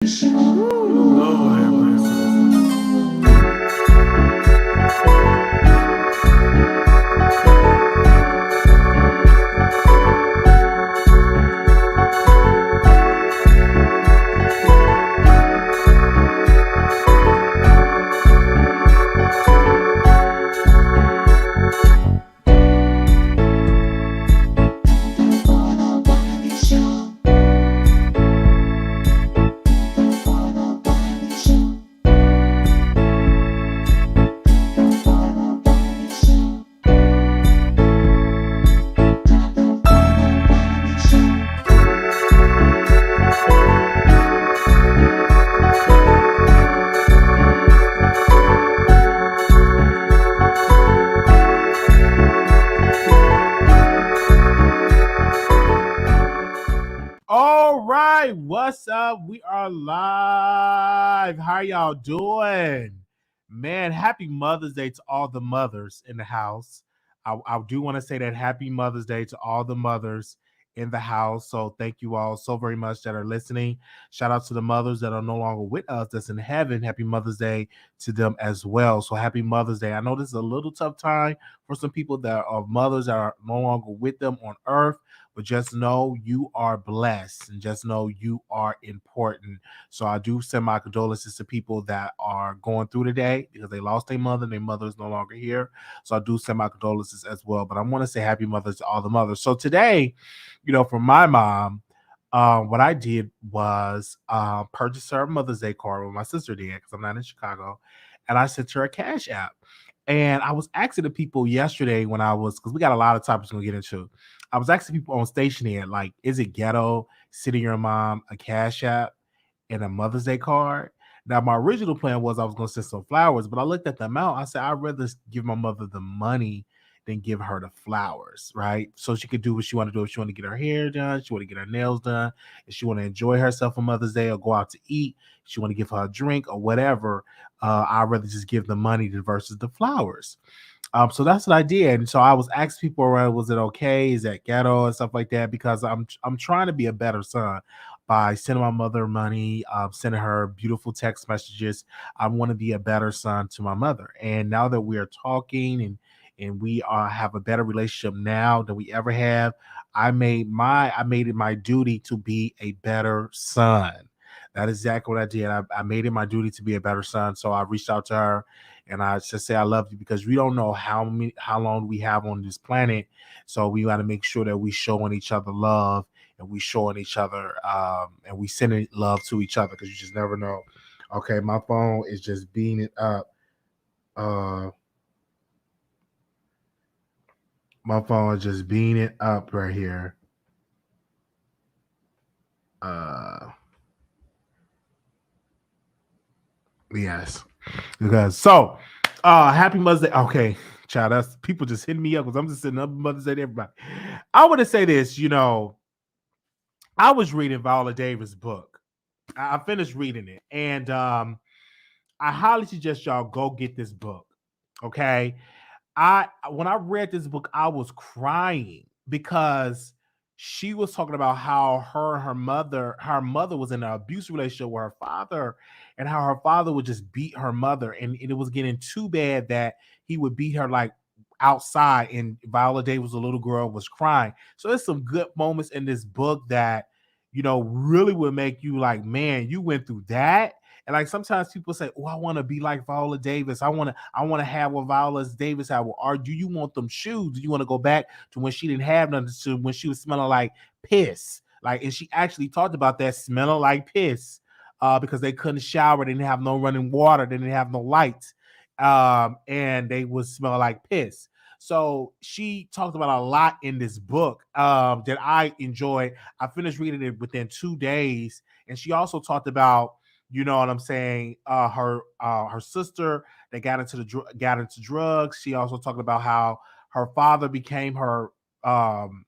Lord have mercy. All right, what's up? We are live. How y'all doing? Man, happy Mother's Day to all the mothers in the house. I do want to say that happy Mother's Day to all the mothers in the house. So thank you all so very much that are listening. Shout out to the mothers that are no longer with us that's in heaven. Happy Mother's Day to them as well. So happy Mother's Day. I know this is a little tough time for some people that are mothers that are no longer with them on earth, but just know you are blessed and just know you are important. So I do send my condolences to people that are going through today because they lost their mother and their mother is no longer here. So I do send my condolences as well. But I want to say happy mothers to all the mothers. So today, for my mom, what I did was purchase her a Mother's Day card, what my sister did because I'm not in Chicago, and I sent her a cash app. And I was asking the people yesterday when I was, because we got a lot of topics we're gonna get into. I was asking people on station here, like, is it ghetto sending your mom a cash app and a Mother's Day card? Now, my original plan was I was gonna send some flowers, but I looked at the amount. I said I'd rather give my mother the money than give her the flowers, right? So she could do what she want to do. If she want to get her hair done, she want to get her nails done, if she want to enjoy herself on Mother's Day or go out to eat, if she want to give her a drink or whatever. I'd rather just give the money versus the flowers. So that's what I did. And so I was asking people around, was it okay? Is that ghetto and stuff like that? Because I'm trying to be a better son by sending my mother money, sending her beautiful text messages. I want to be a better son to my mother. And now that we are talking and we have a better relationship now than we ever have, I made it my duty to be a better son. That is exactly what I did. I made it my duty to be a better son. So I reached out to her and I just say I love you because we don't know how long we have on this planet. So we got to make sure that we showing each other love and we showing each other and we sending love to each other because you just never know. Okay, my phone is just beating it up. Uh, my phone is just beating it up right here. Uh, yes, because happy Mother's Day. Okay, child, that's people just hitting me up because I'm just sitting up Mother's Day to everybody. I want to say this, I was reading Viola Davis' book. I finished reading it, and I highly suggest y'all go get this book. Okay, I when I read this book, I was crying because she was talking about how her mother was in an abusive relationship with her father, and how her father would just beat her mother, and it was getting too bad that he would beat her like outside, and Viola Davis, a little girl, was crying. So there's some good moments in this book that really would make you like, man, you went through that. And like sometimes people say, "Oh, I want to be like Viola Davis. I want to have what Viola Davis had." Well, or do you want them shoes? Do you want to go back to when she didn't have nothing, to when she was smelling like piss? Like, and she actually talked about that, smelling like piss, because they couldn't shower, they didn't have no running water, they didn't have no lights, and they would smell like piss. So she talked about a lot in this book that I enjoyed. I finished reading it within 2 days, and she also talked about, you know what I'm saying, her sister that got into drugs. She also talked about how her father became her um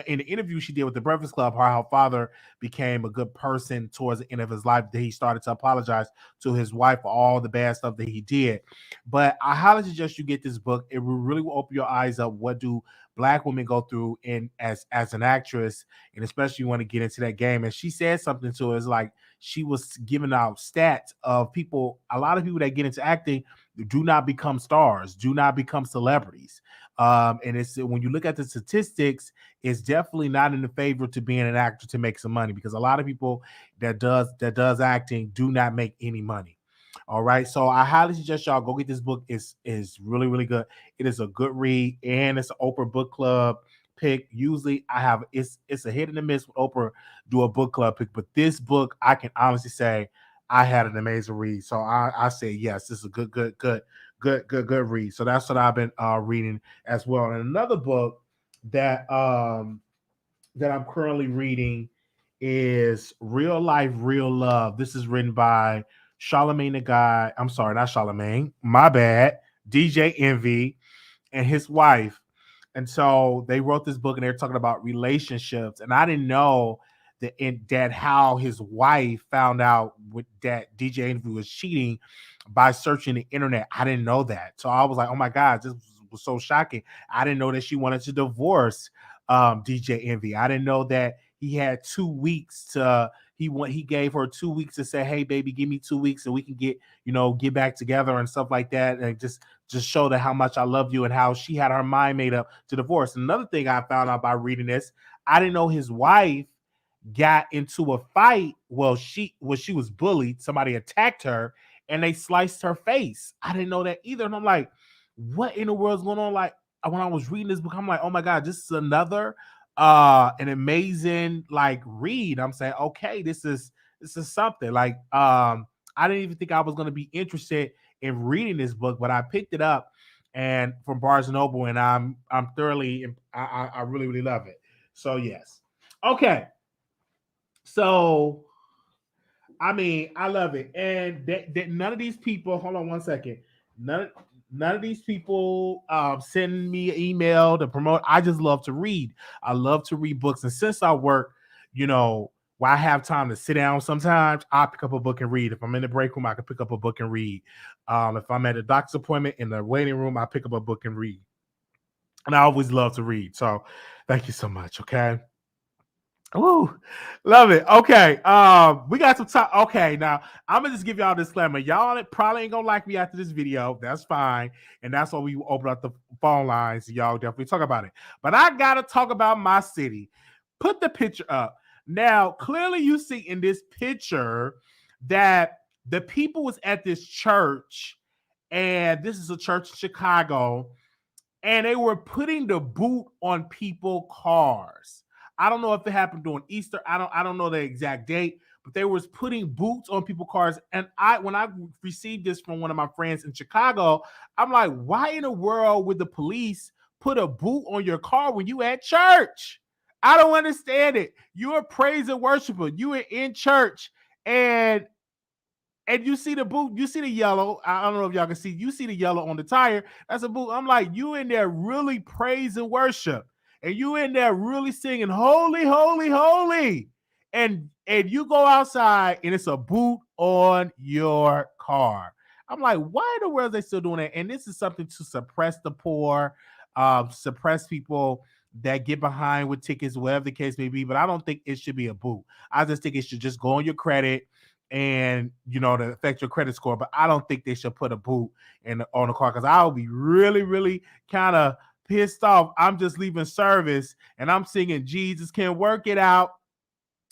in the interview she did with the Breakfast Club, how her father became a good person towards the end of his life, that he started to apologize to his wife for all the bad stuff that he did. But I highly suggest you get this book. It will really open your eyes up. What do Black women go through in as an actress, and especially you want to get into that game? And she said something to us like she was giving out stats of people, a lot of people that get into acting do not become stars, do not become celebrities. And it's when you look at the statistics, it's definitely not in the favor to being an actor to make some money, because a lot of people that does acting do not make any money. All right, so I highly suggest y'all go get this book. Is really really good. It is a good read, and it's an Oprah book club pick. Usually, I have it's a hit and a miss with Oprah do a book club pick, but this book I can honestly say I had an amazing read. So I say yes, this is a good read. So that's what I've been reading as well. And another book that that I'm currently reading is Real Life, Real Love. This is written by Charlemagne the Guy. I'm sorry, not Charlemagne. My bad. DJ Envy and his wife. And so they wrote this book and they're talking about relationships. And I didn't know that how his wife found out that DJ Envy was cheating by searching the internet. I didn't know that. So I was like, oh my God, this was so shocking. I didn't know that she wanted to divorce DJ Envy. I didn't know that he had 2 weeks to he gave her 2 weeks to say, hey baby, give me 2 weeks and we can get back together and stuff like that, and just show that how much I love you, and how she had her mind made up to divorce. Another thing I found out by reading this, I didn't know his wife got into a fight. Well, she was bullied. Somebody attacked her and they sliced her face. I didn't know that either. And I'm like, what in the world's going on? Like, when I was reading this book, I'm like, oh my God, this is another an amazing like read. I'm saying, okay, this is something. Like I didn't even think I was gonna be interested in reading this book, but I picked it up and from Barnes and Noble, and I'm thoroughly I really, really love it. So yes. Okay. So I mean, I love it. And that none of these people, hold on one second. None of these people send me an email to promote. I just love to read. I love to read books. And since I work, while I have time to sit down sometimes, I pick up a book and read. If I'm in the break room, I can pick up a book and read. If I'm at a doctor's appointment in the waiting room, I pick up a book and read. And I always love to read. So thank you so much. Okay. Ooh, love it. Okay. We got some time. Okay, now I'm gonna just give y'all a disclaimer. Y'all probably ain't gonna like me after this video. That's fine. And that's why we open up the phone lines. Y'all definitely talk about it. But I gotta talk about my city. Put the picture up. Now, clearly you see in this picture that the people was at this church, and this is a church in Chicago, and they were putting the boot on people cars. I don't know if it happened during Easter. I don't know the exact date, but they was putting boots on people's cars. And when I received this from one of my friends in Chicago, I'm like, why in the world would the police put a boot on your car when you at church? I don't understand it. You're a praise and worshiper. You are in church, and you see the boot, you see the yellow. I don't know if y'all can see. You see the yellow on the tire. That's a boot. I'm like, you in there really praise and worship, and you in there really singing holy, holy, holy, and you go outside and it's a boot on your car. I'm like, why in the world are they still doing that? And this is something to suppress the poor, suppress people that get behind with tickets, whatever the case may be. But I don't think it should be a boot. I just think it should just go on your credit and to affect your credit score. But I don't think they should put a boot on the car, because I'll be really, really kind of pissed off. I'm just leaving service and I'm singing Jesus Can Work It Out.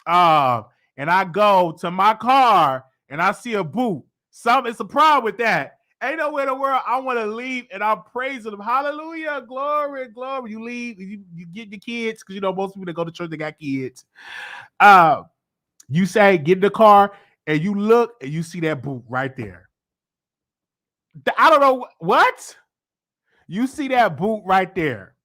And I go to my car and I see a boot. It's a problem with that. Ain't nowhere in the world I want to leave and I'm praising them. Hallelujah, glory, glory. You leave, you get your kids, because most people that go to church, they got kids. You say get in the car and you look and you see that boot right there. I don't know what. You see that boot right there.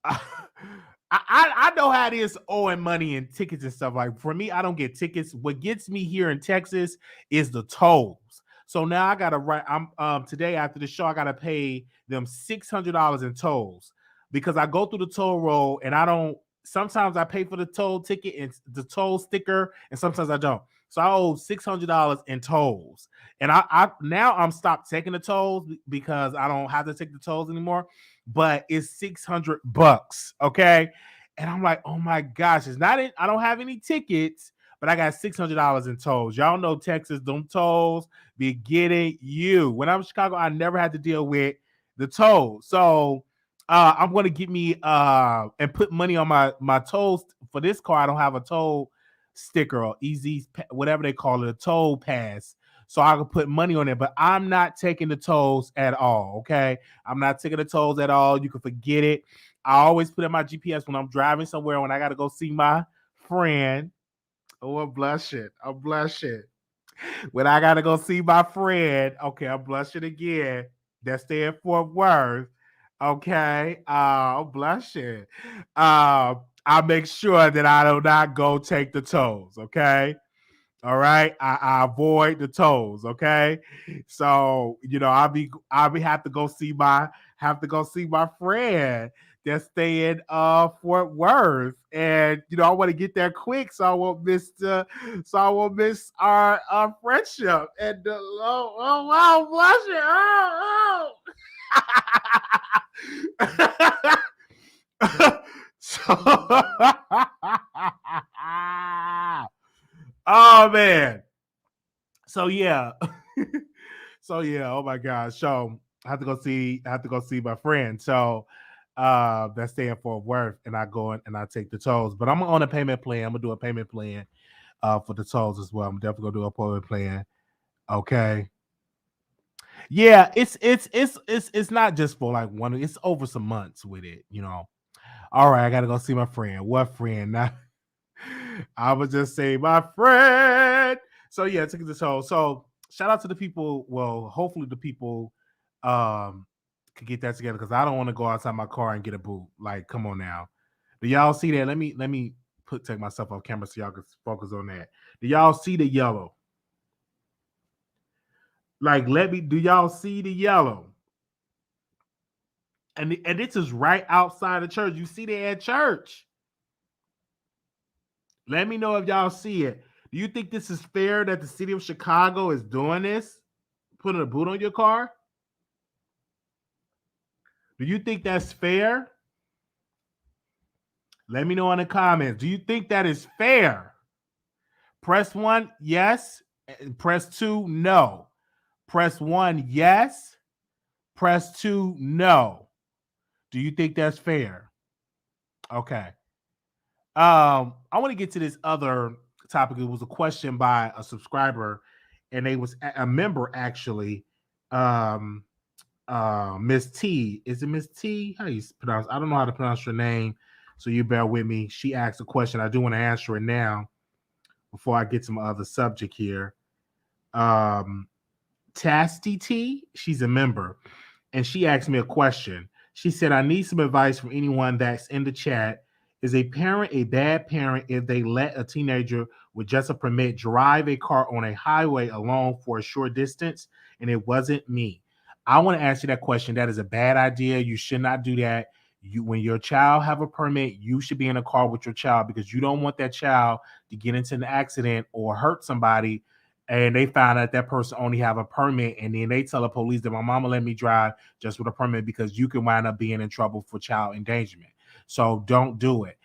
I know how it is owing money and tickets and stuff. Like, for me, I don't get tickets. What gets me here in Texas is the tolls. So now I gotta write. I'm today after the show, I gotta pay them $600 in tolls, because I go through the toll road and I don't. Sometimes I pay for the toll ticket and the toll sticker, and sometimes I don't. So I owe $600 in tolls, and I now I'm stopped taking the tolls because I don't have to take the tolls anymore. But it's $600, okay? And I'm like, oh my gosh, it's not it. I don't have any tickets, but I got $600 in tolls. Y'all know Texas, them tolls be getting you. When I'm in Chicago, I never had to deal with the tolls. So I'm going to get me and put money on my tolls for this car. I don't have a toll sticker or easy, whatever they call it, a toll pass. So I can put money on it, but I'm not taking the tolls at all. Okay. I'm not taking the tolls at all. You can forget it. I always put in my GPS when I'm driving somewhere, when I got to go see my friend. Oh, I'm blushing. I'm blushing. When I got to go see my friend, okay, I'm blushing again. That's there in Fort Worth. Okay. I'm blushing. I make sure that I do not go take the tolls. Okay. All right, I avoid the tolls. Okay, so I'll be have to go see my friend that's staying Fort Worth, and I want to get there quick so I won't miss our friendship. And oh wow, blushing. So, oh man. So yeah. Oh my gosh. So I have to go see my friend. So that's staying in Fort Worth, and I go in and I take the tolls. But I'm on a payment plan. I'm gonna do a payment plan for the tolls as well. I'm definitely gonna do a payment plan. Okay. Yeah, it's not just for like one, it's over some months with it. All right, I gotta go see my friend. What friend? Now I would just say my friend. So yeah, took this whole. So shout out to the people. Well, hopefully the people could get that together, because I don't want to go outside my car and get a boot. Like, come on now. Do y'all see that? Let me take myself off camera so y'all can focus on that. Do y'all see the yellow? Like, do y'all see the yellow? And this is right outside the church. You see they at church. Let me know if y'all see it. Do you think this is fair that the city of Chicago is doing this? Putting a boot on your car? Do you think that's fair? Let me know in the comments. Do you think that is fair? Press 1, yes. Press 2, no. Press 1, yes. Press 2, no. Do you think that's fair? Okay. I want to get to this other topic. It was a question by a subscriber, and they was a member actually. Miss T. Is it Miss T? How do you pronounce? I don't know how to pronounce your name, so you bear with me. She asked a question. I do want to answer it now before I get to my other subject here. Tasty T. She's a member, and she asked me a question. She said, "I need some advice from anyone that's in the chat. Is a parent a bad parent if they let a teenager with just a permit drive a car on a highway alone for a short distance?" And it wasn't me. I want to answer that question. That is a bad idea. You should not do that. When your child have a permit, you should be in a car with your child, because you don't want that child to get into an accident or hurt somebody, and they find out that person only have a permit, and then they tell the police that my mama let me drive just with a permit, because you can wind up being in trouble for child endangerment. So don't do it.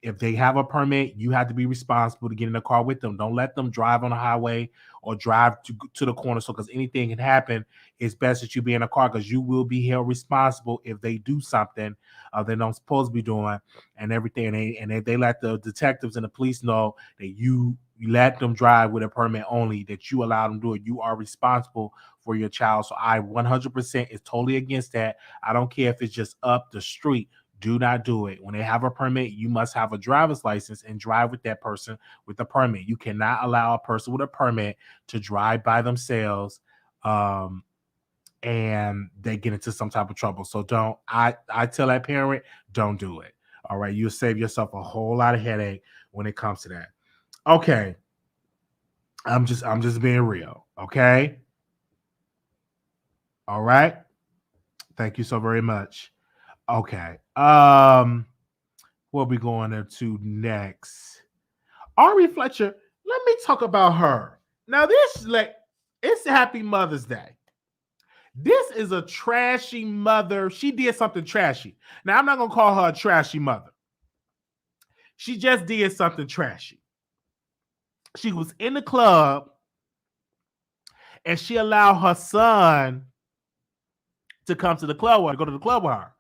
If they have a permit, you have to be responsible to get in the car with them. Don't let them drive on the highway or drive to the corner. So, because anything can happen, it's best that you be in a car, because you will be held responsible if they do something they're not supposed to be doing and everything. And if they let the detectives and the police know that you let them drive with a permit only, that you allow them to do it, you are responsible for your child. So I 100% is totally against that. I don't care if it's just up the street. Do not do it. When they have a permit, you must have a driver's license and drive with that person with the permit. You cannot allow a person with a permit to drive by themselves and they get into some type of trouble. So I tell that parent, don't do it. All right. You'll save yourself a whole lot of headache when it comes to that. Okay. I'm just being real. Okay. All right. Thank you so very much. Okay. What are we going into next? Arie Fletcher. Let me talk about her. Now, it's Happy Mother's Day. This is a trashy mother. She did something trashy. Now, I'm not going to call her a trashy mother. She just did something trashy. She was in the club and she allowed her son to come to the club or go to the club with her.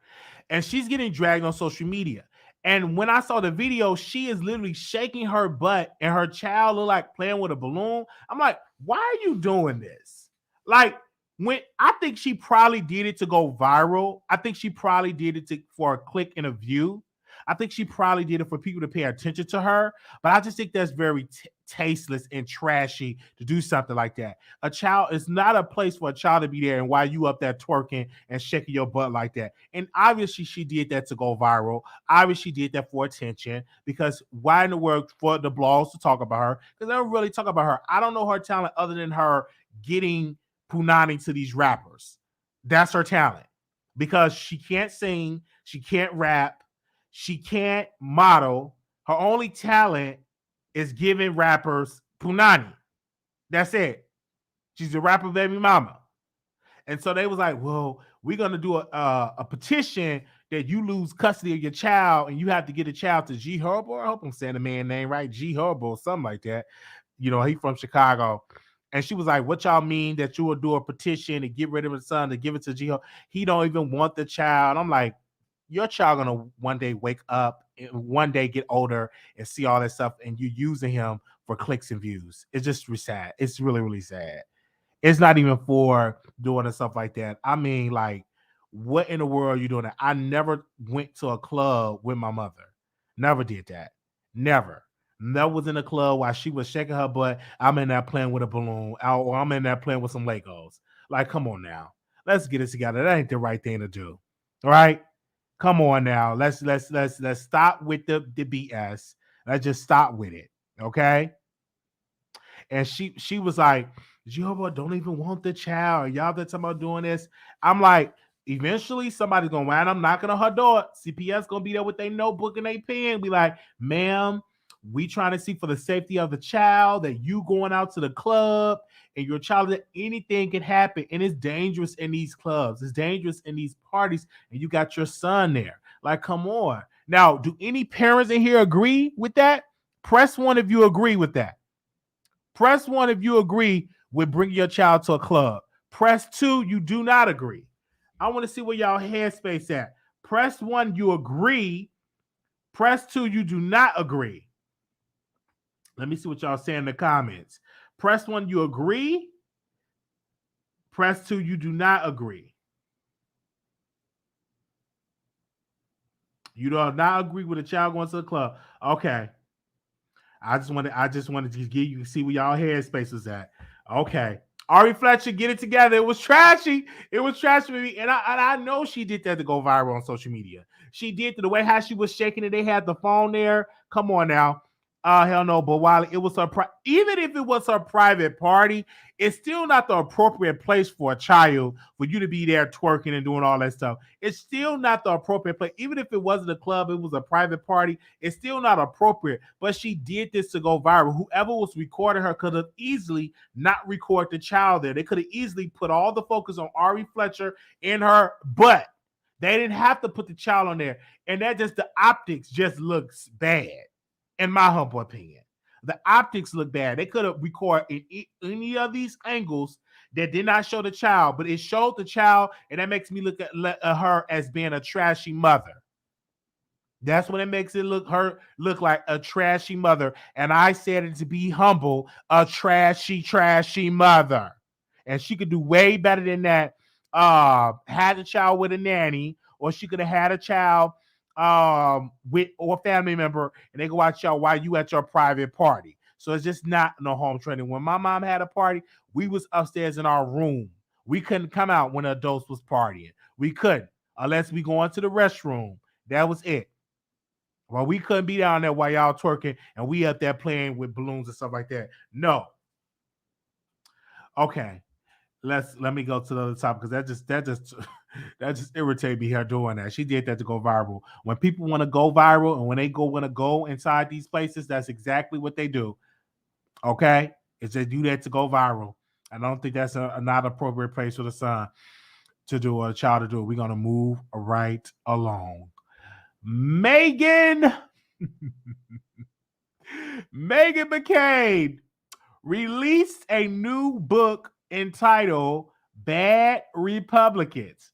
And she's getting dragged on social media. And when I saw the video, she is literally shaking her butt and her child look like playing with a balloon. I'm like, why are you doing this? Like, when I think she probably did it to go viral. I think she probably did it for a click and a view. I think she probably did it for people to pay attention to her. But I just think that's very tasteless and trashy to do something like that. A child is not a place for a child to be there and while you up there twerking and shaking your butt like that. And obviously she did that to go viral. Obviously she did that for attention, because why in the world for the blogs to talk about her? Because they don't really talk about her. I don't know her talent other than her getting punani to these rappers. That's her talent, because she can't sing, she can't rap, she can't model. Her only talent is giving rappers punani. That's it. She's a rapper baby mama. And so they was like, well, we're going to do a petition that you lose custody of your child and you have to get a child to G Herbo. I hope I'm saying the man's name right. G Herbo, something like that. You know, he from Chicago. And she was like, what y'all mean that you will do a petition to get rid of his son, to give it to G Herbo? He don't even want the child. I'm like, your child going to one day wake up and one day get older and see all that stuff, and you using him for clicks and views. It's just sad. It's really, really sad. It's not even for doing and stuff like that. I mean, like, what in the world are you doing? I never went to a club with my mother. Never did that. Never. Never was in a club while she was shaking her butt. I'm in there playing with a balloon, or I'm in there playing with some Legos. Like, come on now. Let's get it together. That ain't the right thing to do. All right? Come on now. Let's stop with the BS. Let's just stop with it. Okay? And she was like, Jehovah don't even want the child. Y'all been talking about doing this. I'm like, eventually somebody's gonna wind up knocking on her door. CPS gonna be there with their notebook and their pen. Be like, ma'am, we trying to see for the safety of the child that you going out to the club and your child, that anything can happen. And it's dangerous in these clubs. It's dangerous in these parties. And you got your son there. Like, come on. Now, do any parents in here agree with that? Press one if you agree with that. Press one if you agree with bringing your child to a club. Press two, you do not agree. I want to see where y'all headspace at. Press one, you agree. Press two, you do not agree. Let me see what y'all say in the comments. Press one, you agree. Press two, you do not agree. You do not agree with a child going to the club. Okay. I just wanted to give you see where y'all headspace was at. Okay. Arie Fletcher, get it together. It was trashy. It was trashy for me. And I know she did that to go viral on social media. She did, to the way how she was shaking it. They had the phone there. Come on now. Hell no, but Wiley, it was her even if it was her private party, it's still not the appropriate place for a child for you to be there twerking and doing all that stuff. It's still not the appropriate place. Even if it wasn't a club, it was a private party, it's still not appropriate. But she did this to go viral. Whoever was recording her could have easily not record the child there. They could have easily put all the focus on Arie Fletcher in her butt. They didn't have to put the child on there. And that just, the optics just looks bad. In my humble opinion, the optics look bad. They could have recorded in any of these angles that did not show the child, but it showed the child, and that makes me look at her as being a trashy mother. That's what it makes it look like a trashy mother. And I said it to be humble, a trashy mother. And she could do way better than that. Had a child with a nanny, or she could have had a child with or family member, and they go watch y'all while you at your private party. So it's just not no home training. When my mom had a party, we was upstairs in our room. We couldn't come out when adults was partying. We couldn't, unless we go into the restroom. That was it. Well, we couldn't be down there while y'all twerking and we up there playing with balloons and stuff like that. No. Okay. Let me go to the other topic, because that just irritated me her doing that. She did that to go viral. When people want to go viral and when they want to go inside these places, that's exactly what they do. Okay? It's they do that to go viral. I don't think that's a not appropriate place for the son to do or a child to do. We're gonna move right along. Meghan Meghan McCain released a new book entitled Bad Republicans.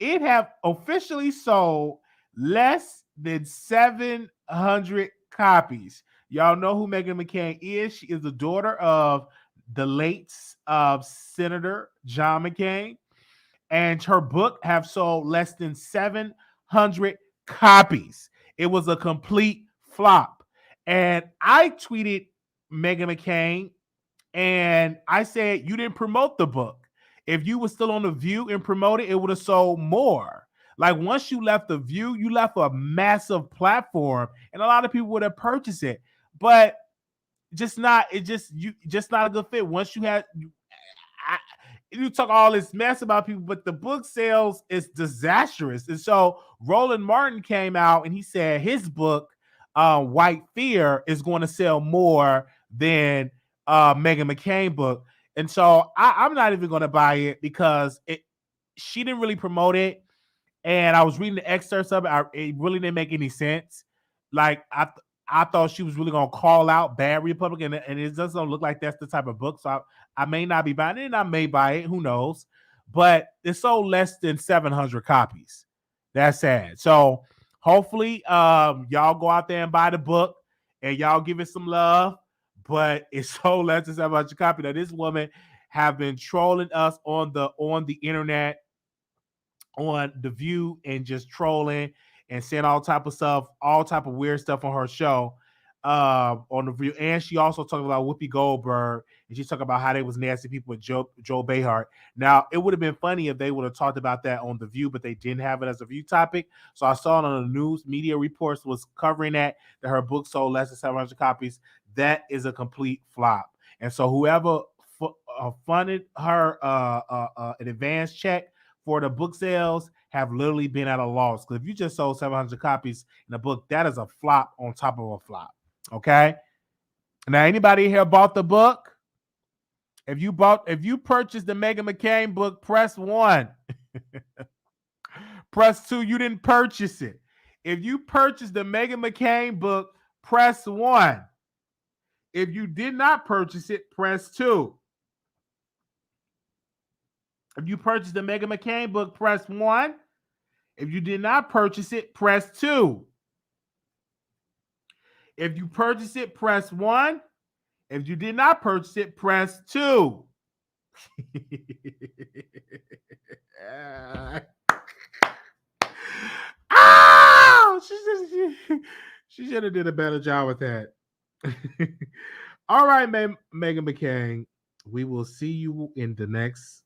It have officially sold less than 700 copies. Y'all know who Meghan McCain is. She is the daughter of the late Senator John McCain, and her book have sold less than 700 copies. It was a complete flop. And I tweeted Meghan McCain and I said, you didn't promote the book. If you were still on the View and promoted, it would have sold more. Like once you left the View, you left a massive platform, and a lot of people would have purchased it. But just not, it just not a good fit. Once you had, you talk all this mess about people, but the book sales is disastrous. And so Roland Martin came out and he said his book, White Fear, is going to sell more than Meghan McCain book. And so I'm not even going to buy it because she didn't really promote it. And I was reading the excerpts of it. It really didn't make any sense. Like I thought she was really going to call out Bad Republican, and it doesn't look like that's the type of book. So I may not be buying it, and I may buy it. Who knows? But it sold less than 700 copies. That's sad. So hopefully y'all go out there and buy the book, and y'all give it some love. But it sold less than 700 copies. Now, this woman have been trolling us on the internet, on the View, and just trolling and saying all type of stuff, all type of weird stuff on her show on the View. And she also talked about Whoopi Goldberg, and she talked about how they was nasty people with Joe Behar. Now, it would have been funny if they would have talked about that on the View, but they didn't have it as a View topic. So I saw it on the news media reports was covering that her book sold less than 700 copies. That is a complete flop. And so whoever funded her an advance check for the book sales have literally been at a loss. Because if you just sold 700 copies in a book, that is a flop on top of a flop. Okay. Now, anybody here bought the book? If you purchased the Meghan McCain book, press 1. Press 2. You didn't purchase it. If you purchased the Meghan McCain book, press 1. If you did not purchase it, press 2. If you purchased the Meghan McCain book, press 1. If you did not purchase it, press 2. If you purchased it, press 1. If you did not purchase it, press 2. She should have did a better job with that. All right, Meghan McCain, we will see you in the next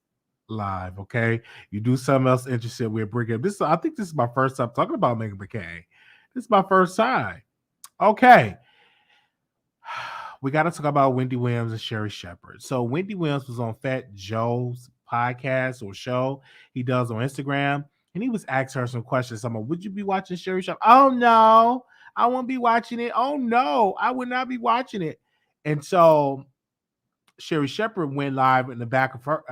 live. Okay, you do something else interesting, we'll bring it. I think this is my first time talking about Meghan McCain. This is my first time. Okay, we got to talk about Wendy Williams and Sherri Shepherd. So Wendy Williams was on Fat Joe's podcast or show he does on Instagram, and he was asking her some questions. Someone, would you be watching Sherri Shepherd? Oh no, I won't be watching it. Oh no, I would not be watching it. And so Sherri Shepherd went live in the back of her.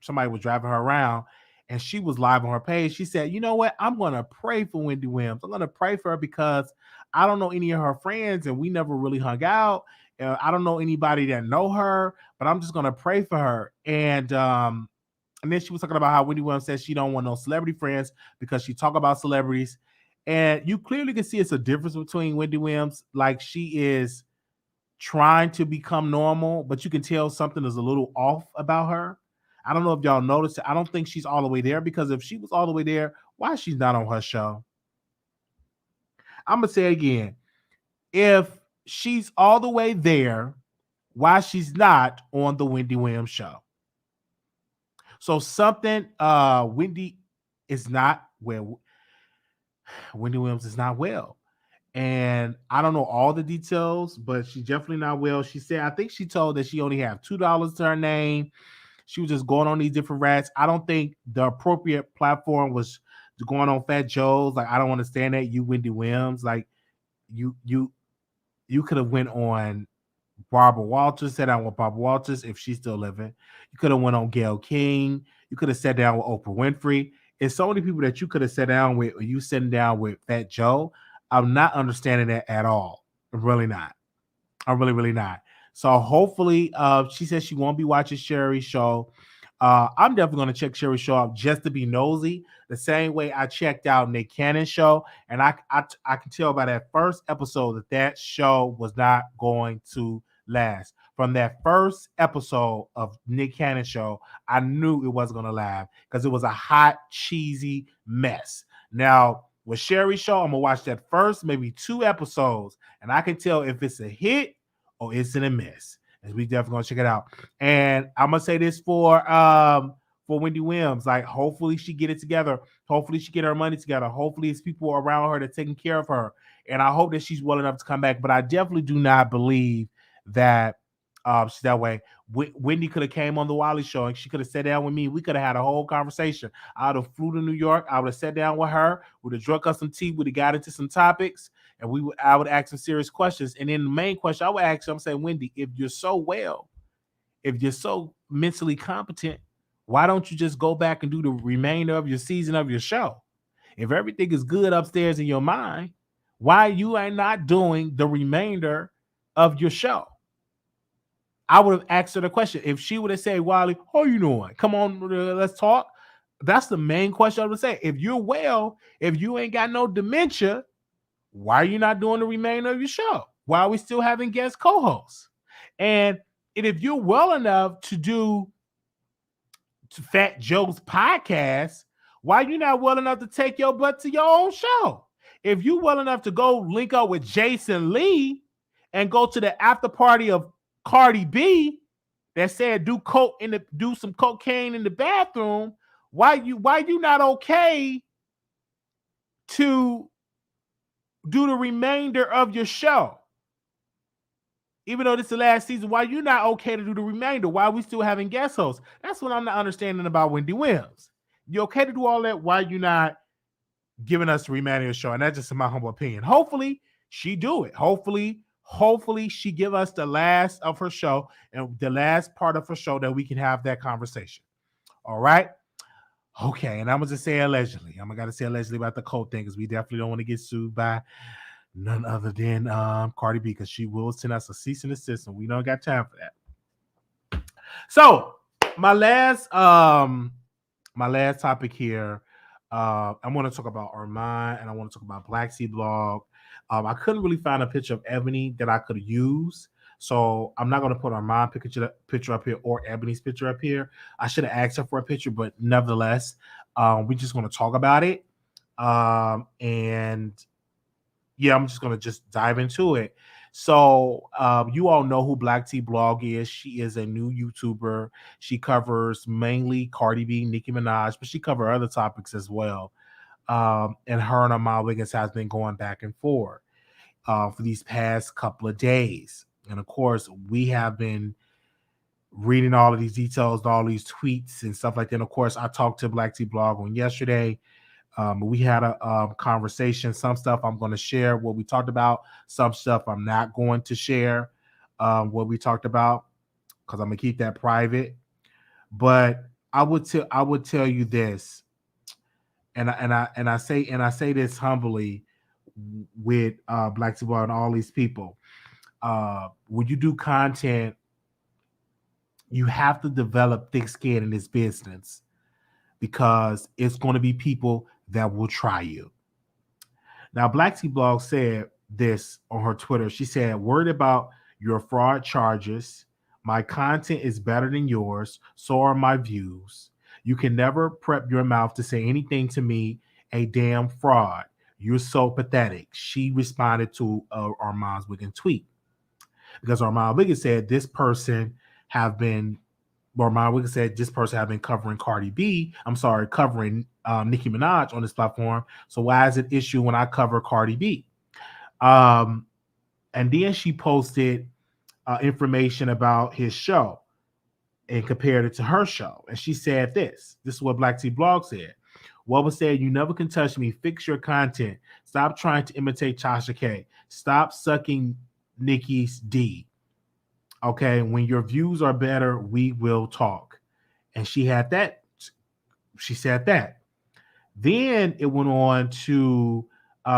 Somebody was driving her around, and she was live on her page. She said, you know what? I'm going to pray for Wendy Williams. I'm going to pray for her because I don't know any of her friends, and we never really hung out. I don't know anybody that know her, but I'm just going to pray for her. And then she was talking about how Wendy Williams says she don't want no celebrity friends because she talk about celebrities. And you clearly can see it's a difference between Wendy Williams. Like, she is trying to become normal, but you can tell something is a little off about her. I don't know if y'all noticed it. I don't think she's all the way there, because if she was all the way there, why she's not on her show? I'm going to say again, if she's all the way there, why she's not on the Wendy Williams show? So something, Wendy is not well. Wendy Williams is not well. And I don't know all the details, but she's definitely not well. She said, I think she told that she only had $2 to her name. She was just going on these different rats. I don't think the appropriate platform was going on Fat Joe's. Like, I don't understand that. You, Wendy Williams, like you could have went on Barbara Walters, sat down with Barbara Walters if she's still living. You could have went on Gayle King. You could have sat down with Oprah Winfrey. It's so many people that you could have sat down with, or you sitting down with Fat Joe. I'm not understanding that at all. I'm really not. I'm really not. So hopefully, she says she won't be watching Sherri's show. I'm definitely going to check Sherri's show out just to be nosy. The same way I checked out Nick Cannon's show, and I can tell by that first episode that show was not going to last. From that first episode of Nick Cannon's show, I knew it wasn't going to last because it was a hot, cheesy mess. Now, with Sherri's show, I'm gonna watch that first maybe 2 episodes, and I can tell if it's a hit or it's in a miss. And we definitely gonna check it out. And I'm gonna say this for Wendy Williams. Like, hopefully she get it together. Hopefully she get her money together. Hopefully it's people around her that taking care of her. And I hope that she's well enough to come back. But I definitely do not believe that she's that way. Wendy could have came on the Wiley Show and she could have sat down with me. We could have had a whole conversation. I would have flew to New York. I would have sat down with her. Would have drunk us some tea. Would have got into some topics, and I would ask some serious questions. And then the main question I would ask her, I'm saying, Wendy, if you're so well, if you're so mentally competent, why don't you just go back and do the remainder of your season of your show? If everything is good upstairs in your mind, why you are not doing the remainder of your show? I would have asked her the question. If she would have said, Wiley, how you doing? Come on, let's talk. That's the main question I would say. If you're well, if you ain't got no dementia, why are you not doing the remainder of your show? Why are we still having guest co-hosts? And if you're well enough to do Fat Joe's podcast, why are you not well enough to take your butt to your own show? If you're well enough to go link up with Jason Lee and go to the after party of Cardi B that said do some cocaine in the bathroom, why you not okay to do the remainder of your show? Even though this is the last season, why you not okay to do the remainder? Why are we still having guest hosts? That's what I'm not understanding about Wendy Williams. You okay to do all that? Why you not giving us the remainder of the show? And that's just in my humble opinion. Hopefully she do it. Hopefully she give us the last of her show and the last part of her show that we can have that conversation. All right. Okay. And I'm going to say allegedly. I'm going to say allegedly about the cult thing because we definitely don't want to get sued by none other than Cardi B, because she will send us a cease and desist, and we don't got time for that. So my last topic here, I want to talk about Armon, and I want to talk about Black Sea Blog. I couldn't really find a picture of Ebony that I could use, so I'm not going to put Armon picture up here or Ebony's picture up here. I should have asked her for a picture, but nevertheless, we're just going to talk about it. And yeah, I'm just going to dive into it. So you all know who Black Tea Blog is. She is a new YouTuber. She covers mainly Cardi B, Nicki Minaj, but she covers other topics as well. And her and Armon Wiggins has been going back and forth for these past couple of days. And of course, we have been reading all of these details, all these tweets and stuff like that. And of course, I talked to Black Tea Blog on yesterday. We had a conversation. Some stuff I'm going to share what we talked about. Some stuff I'm not going to share what we talked about because I'm going to keep that private. But I would tell you this, and I say this humbly with Black Tea Blog and all these people. When you do content, you have to develop thick skin in this business because it's going to be people that will try you. Now, Black Tea Blog said this on her Twitter. She said, worried about your fraud charges. My content is better than yours. So are my views. You can never prep your mouth to say anything to me, a damn fraud. You're so pathetic. She responded to Armon Wiggins' tweet because Armon Wiggins said this person have been covering Cardi B. Covering Nicki Minaj on this platform. So why is it an issue when I cover Cardi B? And then she posted information about his show and compared it to her show. And she said this. This is what Black Tea Blog said. What was said, you never can touch me. Fix your content. Stop trying to imitate Tasha K. Stop sucking Nicki's D. Okay, when your views are better, we will talk. And she had that. She said that. Then it went on to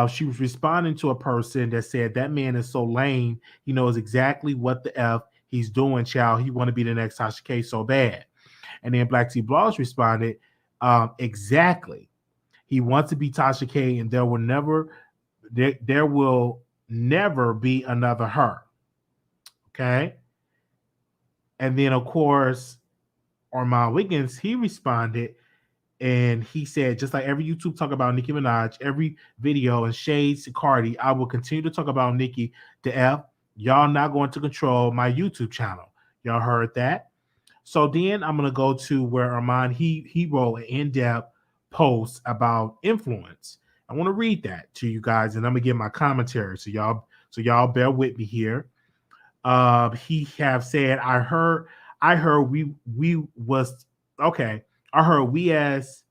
She was responding to a person that said that man is so lame. He knows exactly what the F he's doing, child. He want to be the next Tasha K so bad. And then Black T Blogs responded, exactly. He wants to be Tasha K, and there will never be another her. Okay. And then of course, Armon Wiggins, he responded and he said, just like every YouTube talk about Nicki Minaj, every video and shades to Cardi, I will continue to talk about Nicki to F. Y'all not going to control my YouTube channel. Y'all heard that? So then I'm gonna go to where Armon he wrote an in-depth post about influence. I want to read that to you guys, and I'm gonna give my commentary. So y'all bear with me here. He have said, I heard we was okay. I heard we as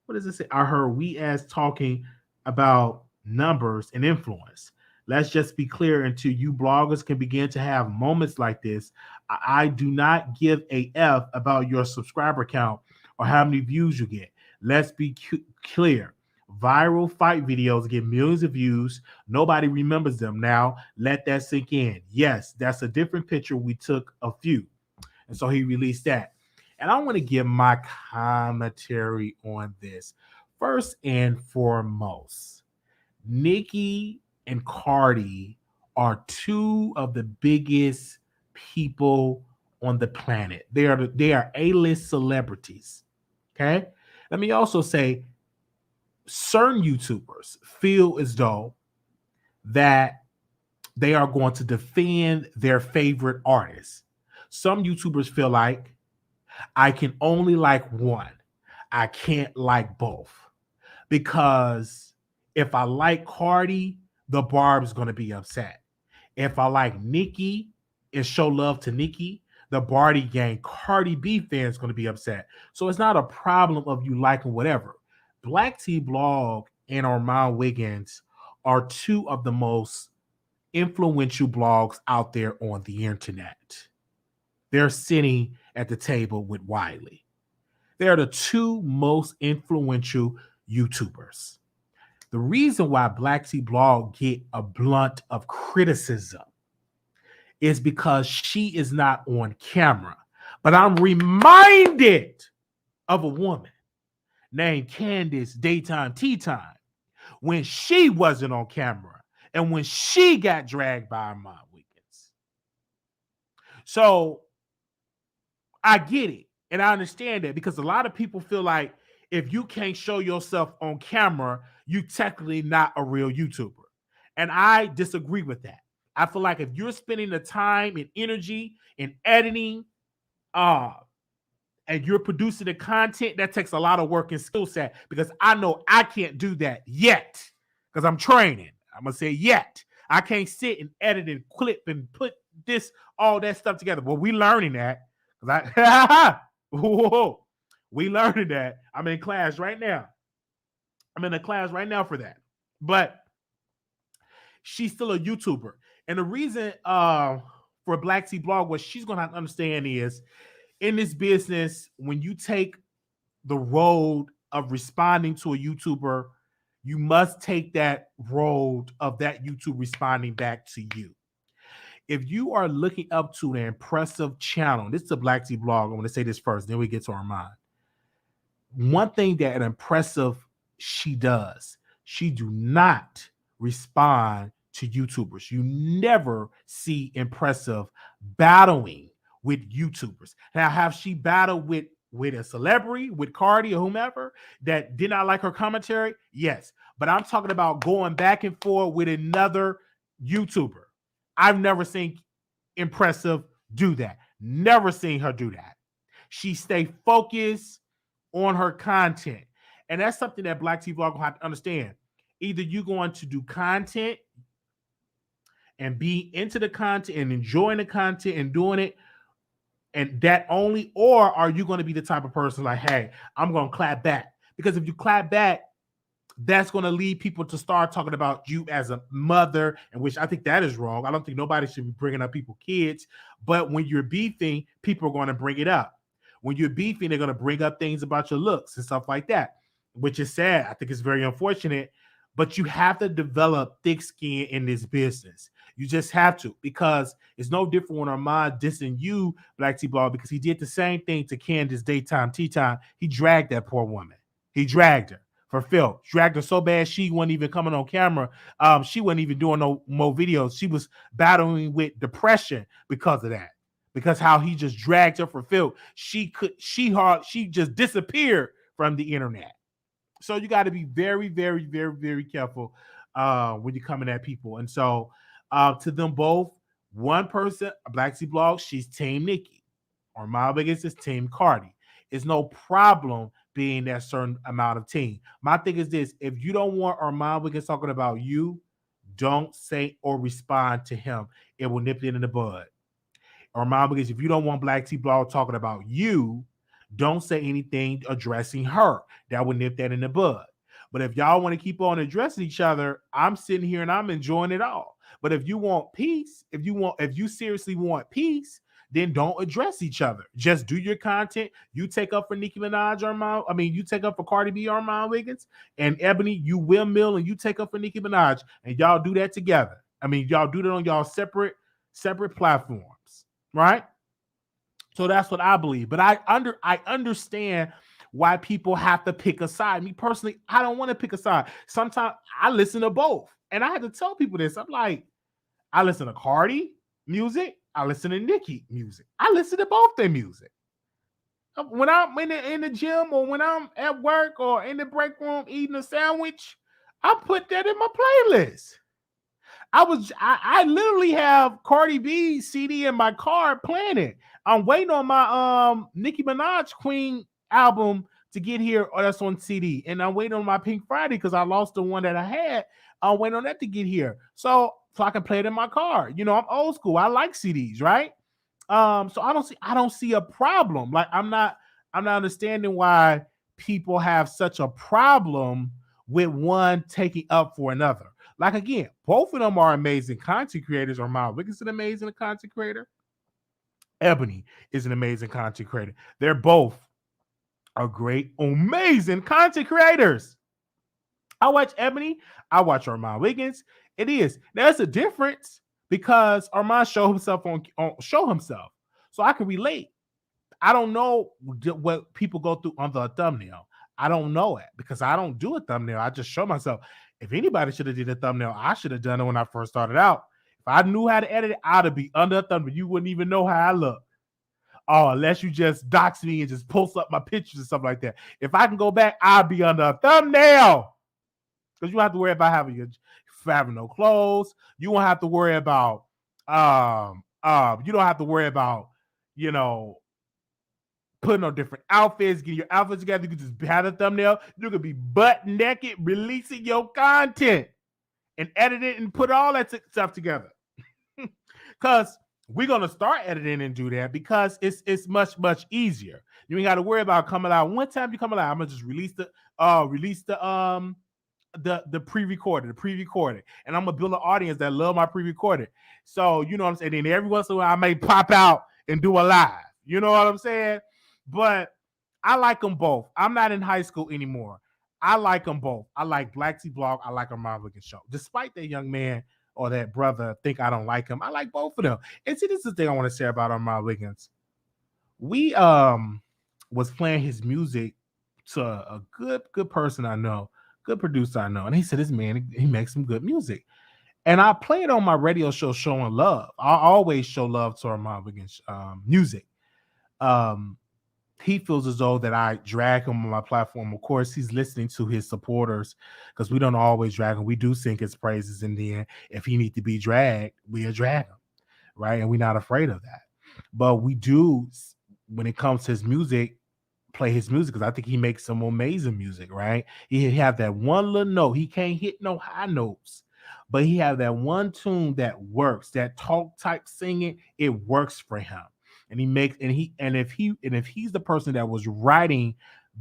what does it say? I heard we as talking about numbers and influence. Let's just be clear until you bloggers can begin to have moments like this. I do not give a F about your subscriber count or how many views you get. Let's be clear. Viral fight videos get millions of views. Nobody remembers them now. Let that sink in. Yes, that's a different picture. We took a few. And so he released that. And I want to give my commentary on this. First and foremost, Nicki and Cardi are two of the biggest people on the planet. They are A-list celebrities. Okay? Let me also say, certain YouTubers feel as though that they are going to defend their favorite artists. Some YouTubers feel like I can only like one. I can't like both. Because if I like Cardi, the Barb's going to be upset. If I like Nicki and show love to Nicki, the Barty gang, Cardi B fans going to be upset. So it's not a problem of you liking whatever. Black T Blog and Armon Wiggins are two of the most influential blogs out there on the internet. They're sitting at the table with Wiley. They're the two most influential YouTubers. The reason why Black T Blog get a blunt of criticism is because she is not on camera. But I'm reminded of a woman named Candace Daytime Tea Time when she wasn't on camera and when she got dragged by Armon Wiggins. So I get it. And I understand that because a lot of people feel like if you can't show yourself on camera, you technically not a real YouTuber. And I disagree with that. I feel like if you're spending the time and energy in editing, and you're producing the content, that takes a lot of work and skill set because I know I can't do that yet because I'm training. I'm going to say yet. I can't sit and edit and clip and put all that stuff together. Well, we learning that. We learning that. I'm in class right now. I'm in a class right now for that. But she's still a YouTuber. And the reason for Black T Blog, what she's going to have to understand is in this business, when you take the road of responding to a YouTuber, you must take that road of that YouTube responding back to you. If you are looking up to an impressive channel, this is a Black T Blog. I want to say this first, then we get to Armon. One thing that an impressive she does, she do not respond to YouTubers. You never see impressive battling with YouTubers. Now, have she battled with a celebrity, with Cardi or whomever that did not like her commentary? Yes. But I'm talking about going back and forth with another YouTuber. I've never seen impressive do that. Never seen her do that. She stay focused on her content. And that's something that Black T Vlog will have to understand. Either you're going to do content and be into the content and enjoying the content and doing it, and that only, or are you going to be the type of person like, hey, I'm going to clap back? Because if you clap back, that's going to lead people to start talking about you as a mother, and which I think that is wrong. I don't think nobody should be bringing up people's kids. But when you're beefing, people are going to bring it up. When you're beefing, they're going to bring up things about your looks and stuff like that, which is sad. I think it's very unfortunate. but you have to develop thick skin in this business. You just have to, because it's no different when Armon dissing you, Black T Ball, because he did the same thing to Candace Daytime Tea Time. He dragged that poor woman. He dragged her for filth. Dragged her so bad she wasn't even coming on camera. She wasn't even doing no more videos. She was battling with depression because of that. Because how he just dragged her for filth. She just disappeared from the internet. So you got to be very, very, very, very careful when you're coming at people. And so to them both, one person, a Black Sea Blog, she's Team Nikki. Armon Wiggins is Team Cardi. It's no problem being that certain amount of team. My thing is this: if you don't want Armon Wiggins talking about you, don't say or respond to him. It will nip it in the bud. Armon Wiggins, if you don't want Black T Blog talking about you, don't say anything addressing her. That would nip that in the bud. But if y'all want to keep on addressing each other, I'm sitting here and I'm enjoying it all. But if you want peace, if you seriously want peace, then don't address each other. Just do your content. You take up for Nicki Minaj, you take up for Cardi B, Armon Wiggins, and Ebony, you Will Mill, and you take up for Nicki Minaj, and y'all do that together. Y'all do that on y'all separate platforms, right? So that's what I believe. But I understand why people have to pick a side. Me personally, I don't want to pick a side. Sometimes I listen to both. And I had to tell people this. I'm like, I listen to Cardi music. I listen to Nicki music. I listen to both their music. When I'm in the gym, or when I'm at work, or in the break room eating a sandwich, I put that in my playlist. I literally have Cardi B CD in my car playing it. I'm waiting on my Nicki Minaj Queen album to get here, or that's on CD. And I'm waiting on my Pink Friday because I lost the one that I had. I'm waiting on that to get here. So I can play it in my car. I'm old school. I like CDs, right? So I don't see a problem. Like I'm not understanding why people have such a problem with one taking up for another. Like, again, both of them are amazing content creators. Armon Wiggins is an amazing content creator. Ebony is an amazing content creator. They're both are great, amazing content creators. I watch Ebony. I watch Armon Wiggins. It is. There's a difference because Armon show himself. So I can relate. I don't know what people go through on the thumbnail. I don't know it because I don't do a thumbnail. I just show myself. If anybody should have did a thumbnail, I should have done it when I first started out. If I knew how to edit it, I'd be under a thumbnail. You wouldn't even know how I look. Oh, unless you just dox me and just post up my pictures and stuff like that. If I can go back, I'll be under a thumbnail. Because you don't have to worry about having no clothes. You won't have to worry about you don't have to worry about, putting on different outfits, getting your outfits together. You can just have a thumbnail. You could be butt naked, releasing your content and edit it and put all that stuff together. Because we're gonna start editing and do that because it's much, much easier. You ain't got to worry about coming out. One time you come out, I'm gonna just release the pre-recorded, and I'm gonna build an audience that love my pre-recorded. So you know what I'm saying. Then every once in a while I may pop out and do a live. You know what I'm saying? But I like them both. I'm not in high school anymore. I like them both. I like Black T Blog. I like Armon Wiggins show. Despite that young man or that brother think I don't like him, I like both of them. And see, this is the thing I want to say about Armon Wiggins. We was playing his music to a good person I know, good producer I know, and he said, "This man, he makes some good music." And I play it on my radio show, Showing Love. I always show love to Armon Wiggins music. He feels as though that I drag him on my platform. Of course, he's listening to his supporters because we don't always drag him. We do sing his praises in the end. If he needs to be dragged, we'll drag him, right? And we're not afraid of that. But we do, when it comes to his music, play his music because I think he makes some amazing music, right? He have that one little note. He can't hit no high notes, but he have that one tune that works. That talk type singing, it works for him. And he makes if he's the person that was writing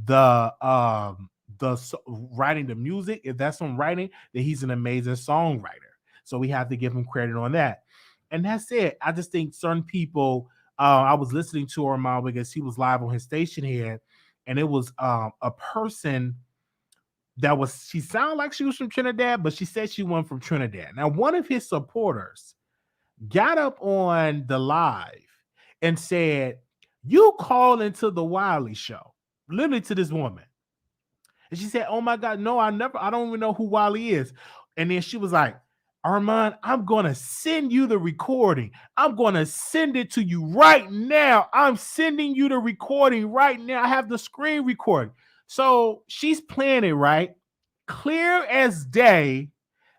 writing the music, if that's him writing, then he's an amazing songwriter. So we have to give him credit on that. And that's it. I just think certain people. I was listening to Armon because he was live on his station here, and it was a person she sounded like she was from Trinidad, but she said she wasn't from Trinidad. Now, one of his supporters got up on the live and said, "You call into the Wiley Show," literally to this woman. And she said, "Oh my God, no, I don't even know who Wiley is." And then she was like, "Armon, I'm going to send you the recording. I'm going to send it to you right now. I'm sending you the recording right now. I have the screen recording." So she's playing it right, clear as day.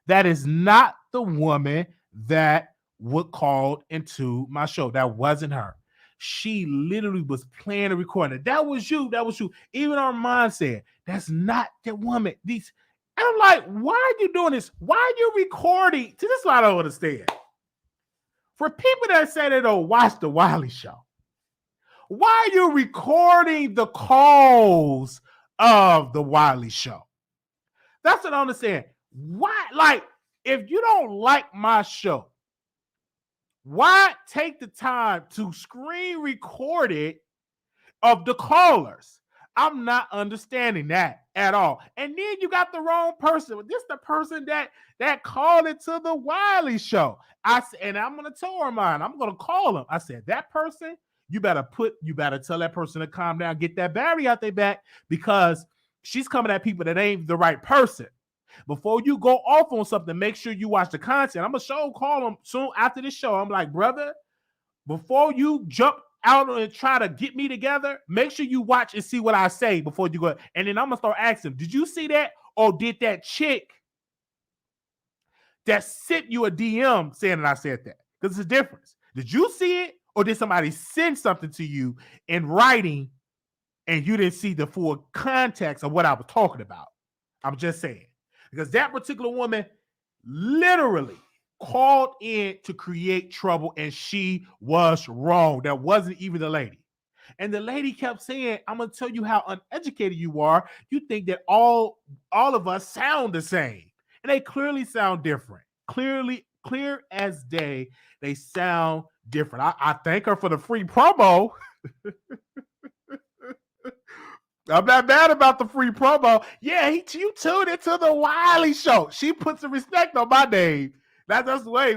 That is not the woman that would called into my show. That wasn't her. She literally was playing the recording. That was you. That was you. Even Armon said, "That's not the woman." These, and I'm like, why are you doing this? Why are you recording? See, this is what I don't understand. For people that say they don't watch the Wiley Show, why are you recording the calls of the Wiley Show? That's what I don't understand. Why? Like, if you don't like my show, why take the time to screen record it of the callers? I'm not understanding that at all. And then you got the wrong person. This the person that called it to the Wiley Show. And I'm gonna tell her mine. I'm gonna call him. I said, that person, you better tell that person to calm down, get that battery out their back, because she's coming at people that ain't the right person. Before you go off on something, make sure you watch the content. I'm gonna call him soon after this show. I'm like, brother, before you jump out and try to get me together, make sure you watch and see what I say before you go. And then I'm gonna start asking, did you see that? Or did that chick that sent you a DM saying that I said that? Because there's a difference. Did you see it? Or did somebody send something to you in writing and you didn't see the full context of what I was talking about? I'm just saying. Because that particular woman literally called in to create trouble, and she was wrong. That wasn't even the lady. And the lady kept saying, "I'm going to tell you how uneducated you are. You think that all of us sound the same." And they clearly sound different. Clear as day, they sound different. I thank her for the free promo. I'm not mad about the free promo. Yeah, you tuned into the Wiley Show. She put some respect on my name. That's wait.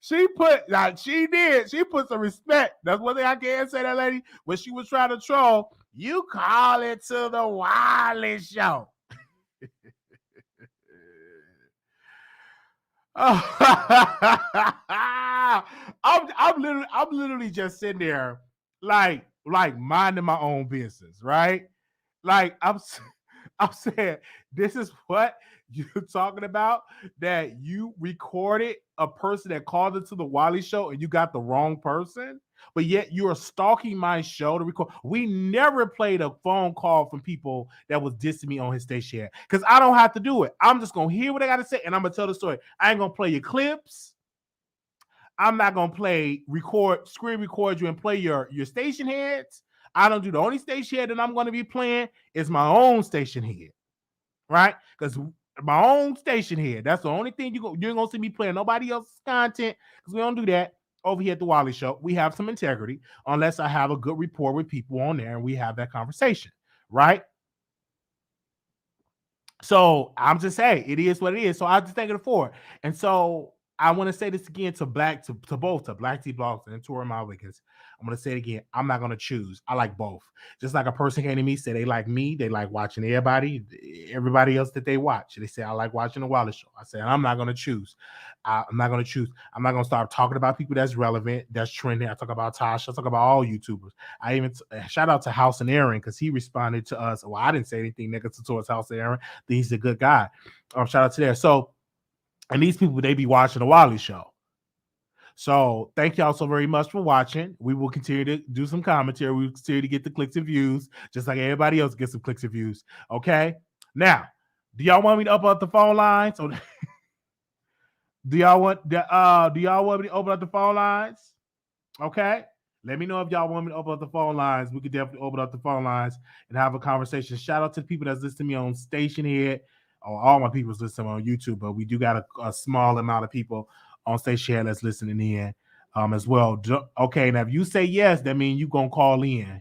She put some respect. That's one thing I can't say, that lady, when she was trying to troll, you call it to the Wiley Show. I'm literally just sitting there like minding my own business, right? Like I'm saying, this is what you're talking about, that you recorded a person that called into the Wiley Show and you got the wrong person, but yet you are stalking my show to record. We never played a phone call from people that was dissing me on his station, because I don't have to do it. I'm just going to hear what I got to say and I'm going to tell the story. I ain't going to play your clips. I'm not going to screen record you and play your station heads. I don't do. The only station head that I'm going to be playing is my own station head, right? Because my own station head, that's the only thing you're going to see me playing. Nobody else's content, because we don't do that over here at the Wiley Show. We have some integrity, unless I have a good rapport with people on there and we have that conversation, right? So I'm just saying, it is what it is. So I just thank it for it. And so I want to say this again to both Black T Blogs and to Armon Wiggins. I'm going to say it again. I'm not going to choose. I like both. Just like a person came to me, said they like me. They like watching everybody else that they watch. They say, I like watching the Wiley Show. I said, I'm not going to choose. I'm not going to choose. I'm not going to start talking about people that's relevant, that's trending. I talk about Tasha. I talk about all YouTubers. I even shout out to House and Aaron, because he responded to us. Well, I didn't say anything negative towards House and Aaron. He's a good guy. Shout out to there. So, and these people, they be watching the Wiley Show. So thank y'all so very much for watching. We will continue to do some commentary. We will continue to get the clicks and views, just like everybody else gets some clicks and views. Okay. Now, do y'all want me to open up the phone lines? Or do y'all want me to open up the phone lines? Okay. Let me know if y'all want me to open up the phone lines. We could definitely open up the phone lines and have a conversation. Shout out to the people that's listening to me on Station Head. All my people's listening on YouTube, but we do got a small amount of people on Station Head that's listening in as well. Okay, now if you say yes, that means you're going to call in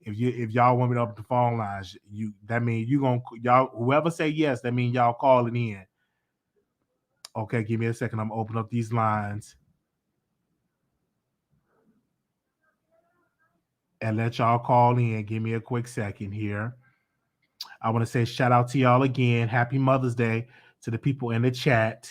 If y'all want me to open the phone lines, that means y'all whoever say yes, that means y'all calling in. Okay, give me a second. I'm gonna open up these lines and let y'all call in. Give me a quick second here. I want to say shout out to y'all again. Happy Mother's Day to the people in the chat.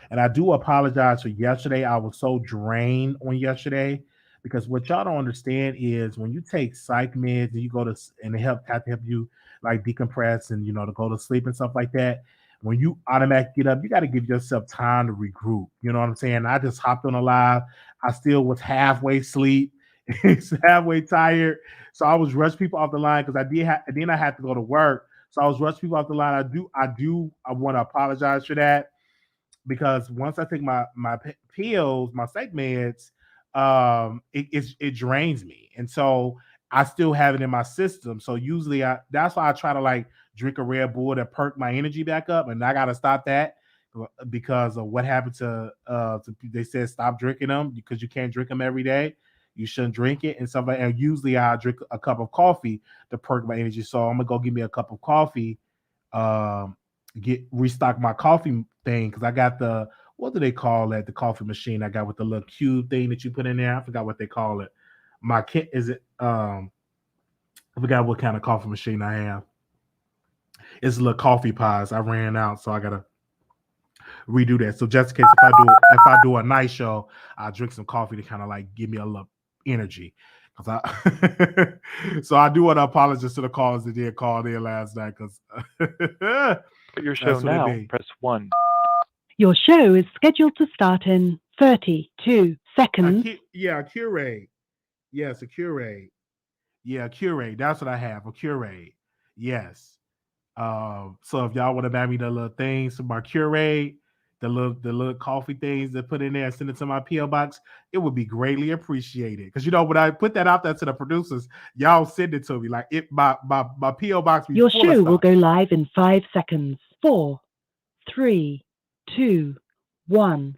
And I do apologize for yesterday. I was so drained on yesterday because what y'all don't understand is when you take psych meds and you go to and they have to help you like decompress and to go to sleep and stuff like that. When you automatically get up, you got to give yourself time to regroup. You know what I'm saying? I just hopped on a live. I still was halfway asleep, halfway tired. So I was rushing people off the line because then I had to go to work. So I was rushing people off the line. I want to apologize for that because once I take my pills, my psych meds, it drains me, and so I still have it in my system. So usually, that's why I try to like drink a Red Bull to perk my energy back up, and I got to stop that because of what happened to. They said stop drinking them because you can't drink them every day. You shouldn't drink it and stuff like. And usually, I drink a cup of coffee to perk my energy. So I'm gonna go give me a cup of coffee. Um, restock my coffee thing because I got what do they call that? The coffee machine I got with the little cube thing that you put in there. I forgot what they call it. My kit is it I forgot what kind of coffee machine I have. It's a little coffee pods. I ran out, so I gotta redo that. So just in case if I do a night show, I'll drink some coffee to kind of like give me a little energy. So I do want to apologize to the callers that did call in last night because your show now. Press 1. Your show is scheduled to start in 32 seconds. Curate. Yes, a curate. Yeah, curate. That's what I have. A curate. Yes. So if y'all want to buy me the little things for my curate, the little coffee things that put in there and send it to my PO box, it would be greatly appreciated. Because when I put that out there to the producers, y'all send it to me. Like my PO box. Your show will go live in 5 seconds. 4, 3, 2, 1.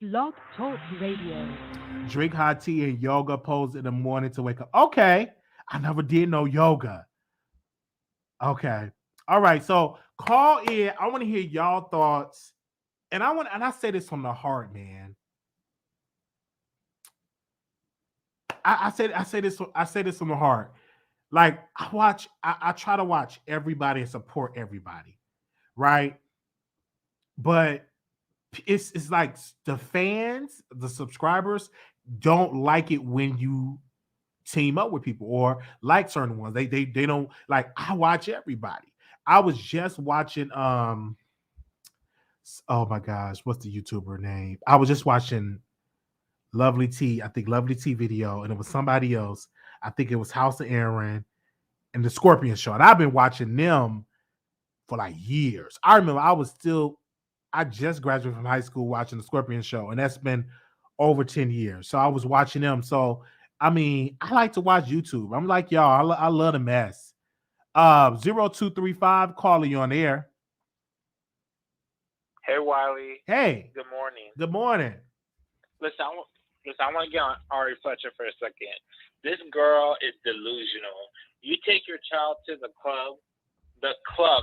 Blog Talk Radio. Drink hot tea and yoga pose in the morning to wake up. Okay. I never did no yoga. Okay. All right. So call in. I want to hear y'all thoughts. And I say this from the heart, man. I say this from the heart. Like I try to watch everybody and support everybody. Right. But it's like the fans, the subscribers don't like it when you team up with people or like certain ones. They don't like. I watch everybody. I was just watching oh my gosh, what's the YouTuber name? I was just watching Lovely T, I think Lovely T video, and it was somebody else. I think it was House of Aaron and the Scorpion Show. And I've been watching them for like years. I remember I just graduated from high school watching the Scorpion Show, and that's been over 10 years. So I was watching them. So I mean, I like to watch YouTube. I'm like y'all. I love the mess. 0235, calling you on the air. Hey, Wiley. Hey. Good morning. Good morning. Listen, I want to get on Arie Fletcher for a second. This girl is delusional. You take your child to the club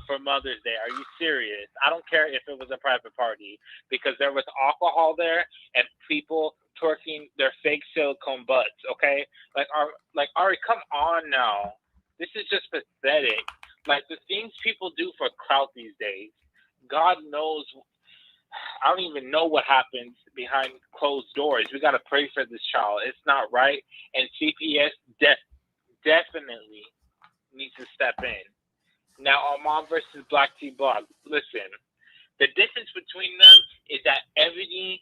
for Mother's Day. Are you serious? I don't care if it was a private party because there was alcohol there and people twerking their fake silicone butts. Okay, like Arie, come on now. This is just pathetic. Like the things people do for clout these days. God knows. I don't even know what happens behind closed doors. We got to pray for this child. It's not right, and CPS definitely needs to step in. Now, Armon versus Black T Blog. Listen, the difference between them is that everything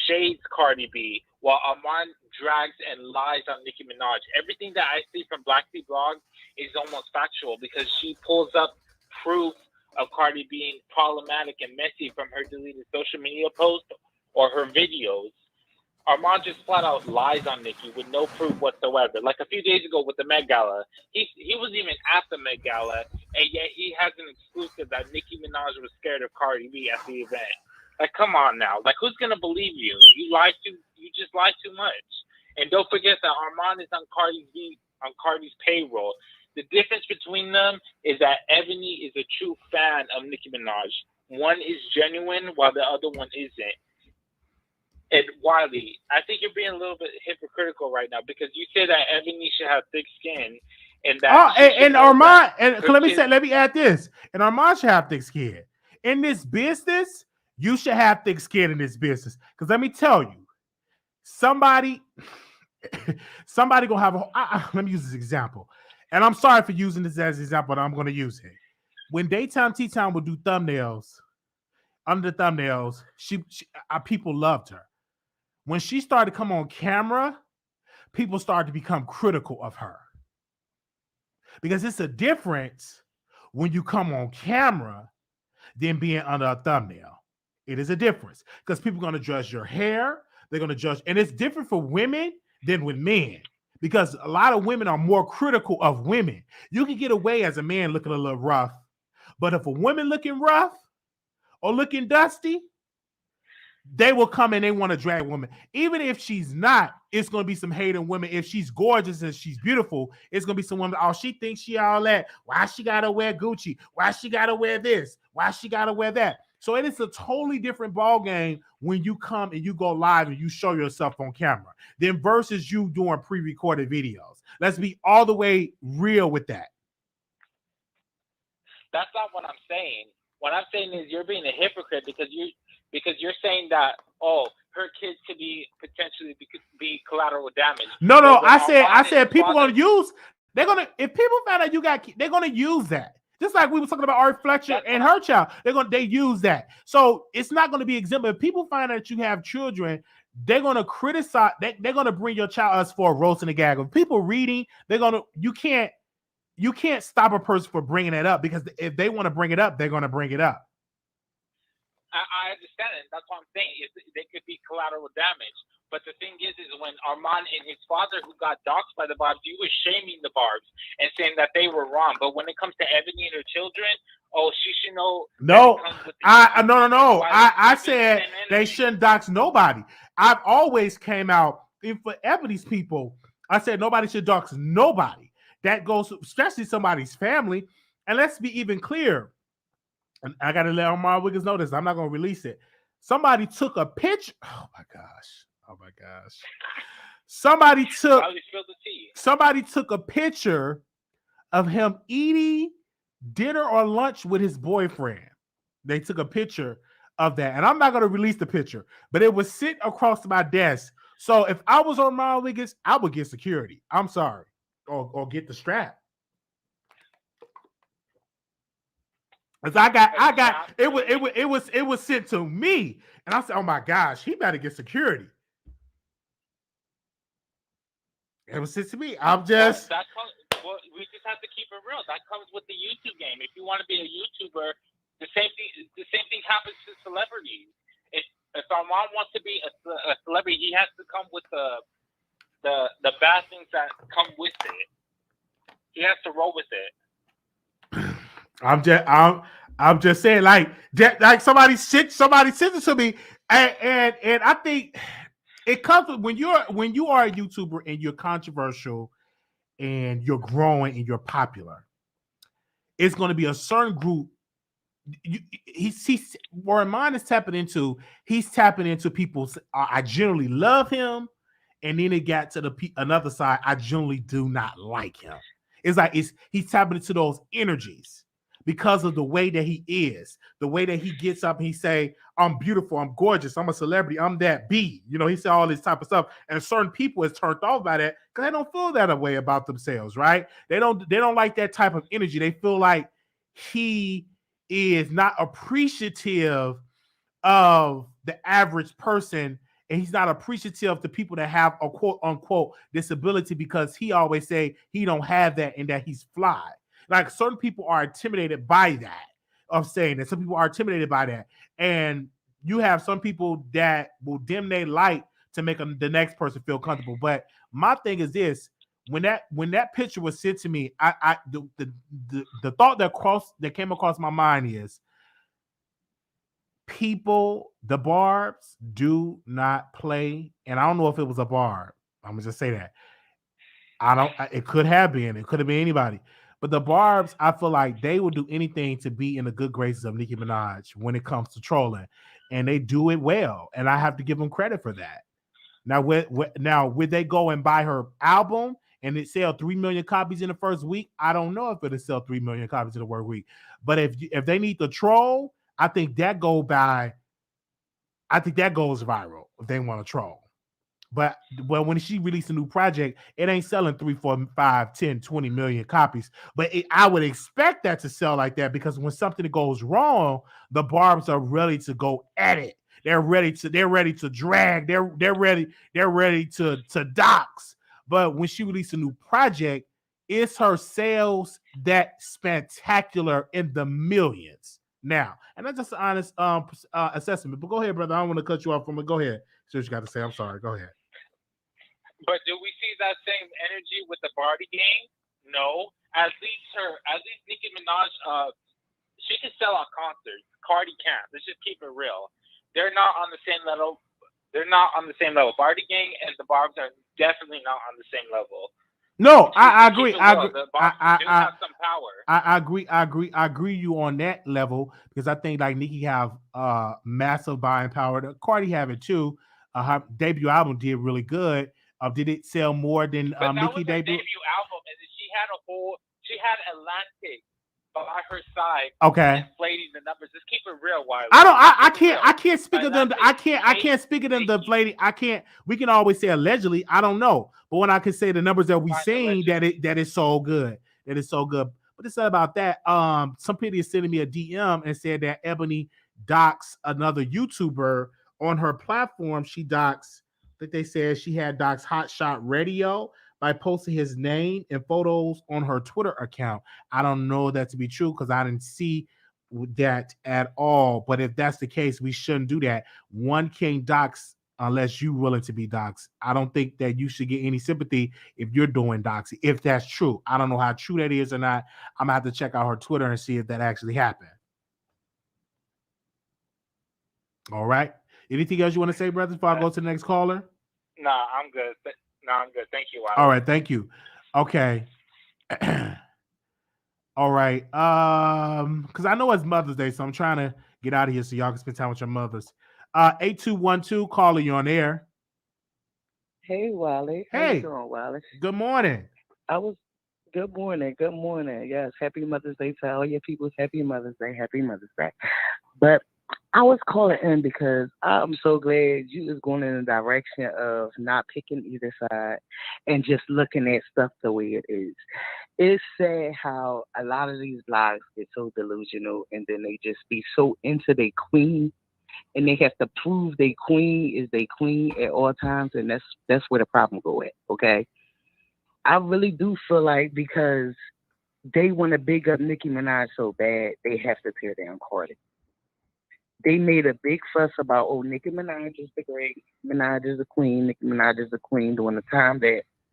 shades Cardi B, while Armon drags and lies on Nicki Minaj. Everything that I see from Black T Blog is almost factual because she pulls up proof of Cardi being problematic and messy from her deleted social media posts or her videos. Armon just flat out lies on Nicki with no proof whatsoever. Like a few days ago with the Met Gala, he was even at the Met Gala, and yet he has an exclusive that Nicki Minaj was scared of Cardi B at the event. Like, come on now. Like, who's gonna believe you? You just lie too much. And don't forget that Armon is on Cardi's payroll. The difference between them is that Ebony is a true fan of Nicki Minaj. One is genuine while the other one isn't. And Wiley, I think you're being a little bit hypocritical right now because you say that Ebony should have thick skin, and that and Armon, and let me add this. And Armon should have thick skin in this business. You should have thick skin in this business because let me tell you, somebody gonna have let me use this example. And I'm sorry for using this as an example, but I'm going to use it. When Daytime Tea Time would do thumbnails, under the thumbnails, people loved her. When she started to come on camera, people started to become critical of her. Because it's a difference when you come on camera than being under a thumbnail. It is a difference. Because people are going to judge your hair. They're going to judge. And it's different for women than with men. Because a lot of women are more critical of women. You can get away as a man looking a little rough. But if a woman looking rough or looking dusty, they will come and they want to drag a woman. Even if she's not, it's going to be some hating women. If she's gorgeous and she's beautiful, it's going to be some woman, oh, she thinks she all that. Why she got to wear Gucci? Why she got to wear this? Why she got to wear that? So it is a totally different ball game when you come and you go live and you show yourself on camera than versus you doing pre-recorded videos. Let's be all the way real with that. That's not what I'm saying. What I'm saying is you're being a hypocrite because you're saying that, oh, her kids could potentially be collateral damage. No, I said people gonna use. If people find out they're gonna use that. Just like we were talking about Arie Fletcher and her child, they use that. So it's not going to be exempt. If people find out that you have children, they're going to criticize. They're going to bring your child us for a roast and a gag. If people reading, you can't stop a person for bringing it up because if they want to bring it up, they're going to bring it up. I understand it. That's what I'm saying. They could be collateral damage. But the thing is when Armon and his father, who got doxxed by the Barbs, you were shaming the Barbs and saying that they were wrong. But when it comes to Ebony and her children, oh, she should know. No, I said they shouldn't dox nobody. I've always came out, even for Ebony's people, I said nobody should dox nobody. That goes, especially somebody's family. And let's be even clear. And I got to let Armon Wiggins know this. I'm not going to release it. Somebody took a picture. Oh my gosh. Somebody took a picture of him eating dinner or lunch with his boyfriend. They took a picture of that. And I'm not going to release the picture, but it was sitting across my desk. So if I was Armon Wiggins, I would get security. I'm sorry. Or get the strap. Cause it was sent to me, and I said, "Oh my gosh, he better get security." It was sent to me. We just have to keep it real. That comes with the YouTube game. If you want to be a YouTuber, the same thing happens to celebrities. If Armon wants to be a celebrity, he has to come with the bad things that come with it. He has to roll with it. I'm just saying, like somebody sent it to me, and I think it comes with when you are a YouTuber and you're controversial and you're growing and you're popular. It's going to be a certain group. Where mine is tapping into. He's tapping into people's. I generally love him, and then it got to another side. I generally do not like him. It's like he's tapping into those energies. Because of the way that he is, the way that he gets up and he say, I'm beautiful, I'm gorgeous, I'm a celebrity, I'm that B. You know, he said all this type of stuff. And certain people is turned off by that because they don't feel that way about themselves, right? They don't like that type of energy. They feel like he is not appreciative of the average person, and he's not appreciative of the people that have a quote unquote disability because he always say he don't have that and that he's fly. Like certain people are intimidated by that, of saying that. Some people are intimidated by that. And you have some people that will dim their light to make the next person feel comfortable. But my thing is this: when that picture was sent to me, the thought that came across my mind is people, the Barbs do not play. And I don't know if it was a Barb, I'm gonna just say that. It could have been. It could have been anybody. But the Barbs, I feel like they would do anything to be in the good graces of Nicki Minaj when it comes to trolling, and they do it well. And I have to give them credit for that. Now, would they go and buy her album and it sell 3 million copies in the first week? I don't know if it'll sell 3 million copies in the first week. But if they need to troll, I think that goes viral if they want to troll. But when she released a new project, it ain't selling 3, 4, 5, 10, 20 million copies. But I would expect that to sell like that because when something goes wrong, the Barbs are ready to go at it. They're ready to drag. They're ready to dox. But when she released a new project, it's her sales that spectacular in the millions now. And that's just an honest assessment. But go ahead, brother. I don't want to cut you off from it. Go ahead. See what you got to say. I'm sorry. Go ahead. But do we see that same energy with the Barbie gang? No. At least Nicki Minaj, she can sell out concerts. Cardi can't. Let's just keep it real. They're not on the same level. Barbie gang and the Barbs are definitely not on the same level. No, I agree. I agree. The Barbs do have some power. I agree you on that level because I think like Nicki have massive buying power. Cardi have it too. Her debut album did really good. Did it sell more than Nicki debut? Debut album, and she had Atlantic by her side. Okay. Inflating the numbers. Just keep it real, Wiley. I can't speak of them. I can't speak of them deflating. We can always say allegedly. I don't know. But when I can say the numbers that we've seen, that is so good. That is so good. But it's not about that. Some people is sending me a DM and said that Ebony docs another YouTuber on her platform. She docs. That they said she had docs Hot Shot Radio by posting his name and photos on her Twitter account. I don't know that to be true because I didn't see that at all. But if that's the case, we shouldn't do that. One can't dox unless you're willing to be doxed. I don't think that you should get any sympathy if you're doing doxing. If that's true, I don't know how true that is or not. I'm gonna have to check out her Twitter and see if that actually happened. All right. Anything else you want to say, brother, before I go to the next caller? No, I'm good. Thank you, Wiley. All right, thank you. Okay. All right. Because I know it's Mother's Day, so I'm trying to get out of here so y'all can spend time with your mothers. 8212, caller, you on air. Hey, Wiley. Hey. How you doing, Wiley? Good morning. Good morning. Good morning. Yes, happy Mother's Day to all your people. Happy Mother's Day. Happy Mother's Day. But I was calling in because I'm so glad you is going in the direction of not picking either side and just looking at stuff the way it is. It's sad how a lot of these blogs get so delusional and then they just be so into their queen and they have to prove their queen is their queen at all times, and that's where the problem go at, okay? I really do feel like because they want to big up Nicki Minaj so bad, they have to tear down Cardi. They made a big fuss about, Nicki Minaj is the great, Minaj is the queen, Nicki Minaj is the queen during the time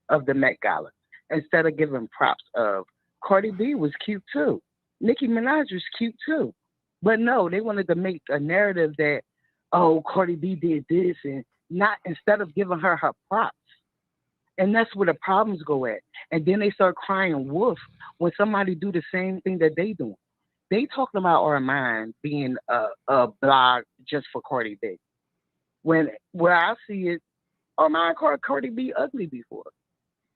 of the Met Gala. Instead of giving props of Cardi B was cute too. Nicki Minaj was cute too. But no, they wanted to make a narrative that, Cardi B did this and not instead of giving her props. And that's where the problems go at. And then they start crying wolf when somebody do the same thing that they doing. They talking about Armon being a blog just for Cardi B. Where I see it, Armon called Cardi B ugly before.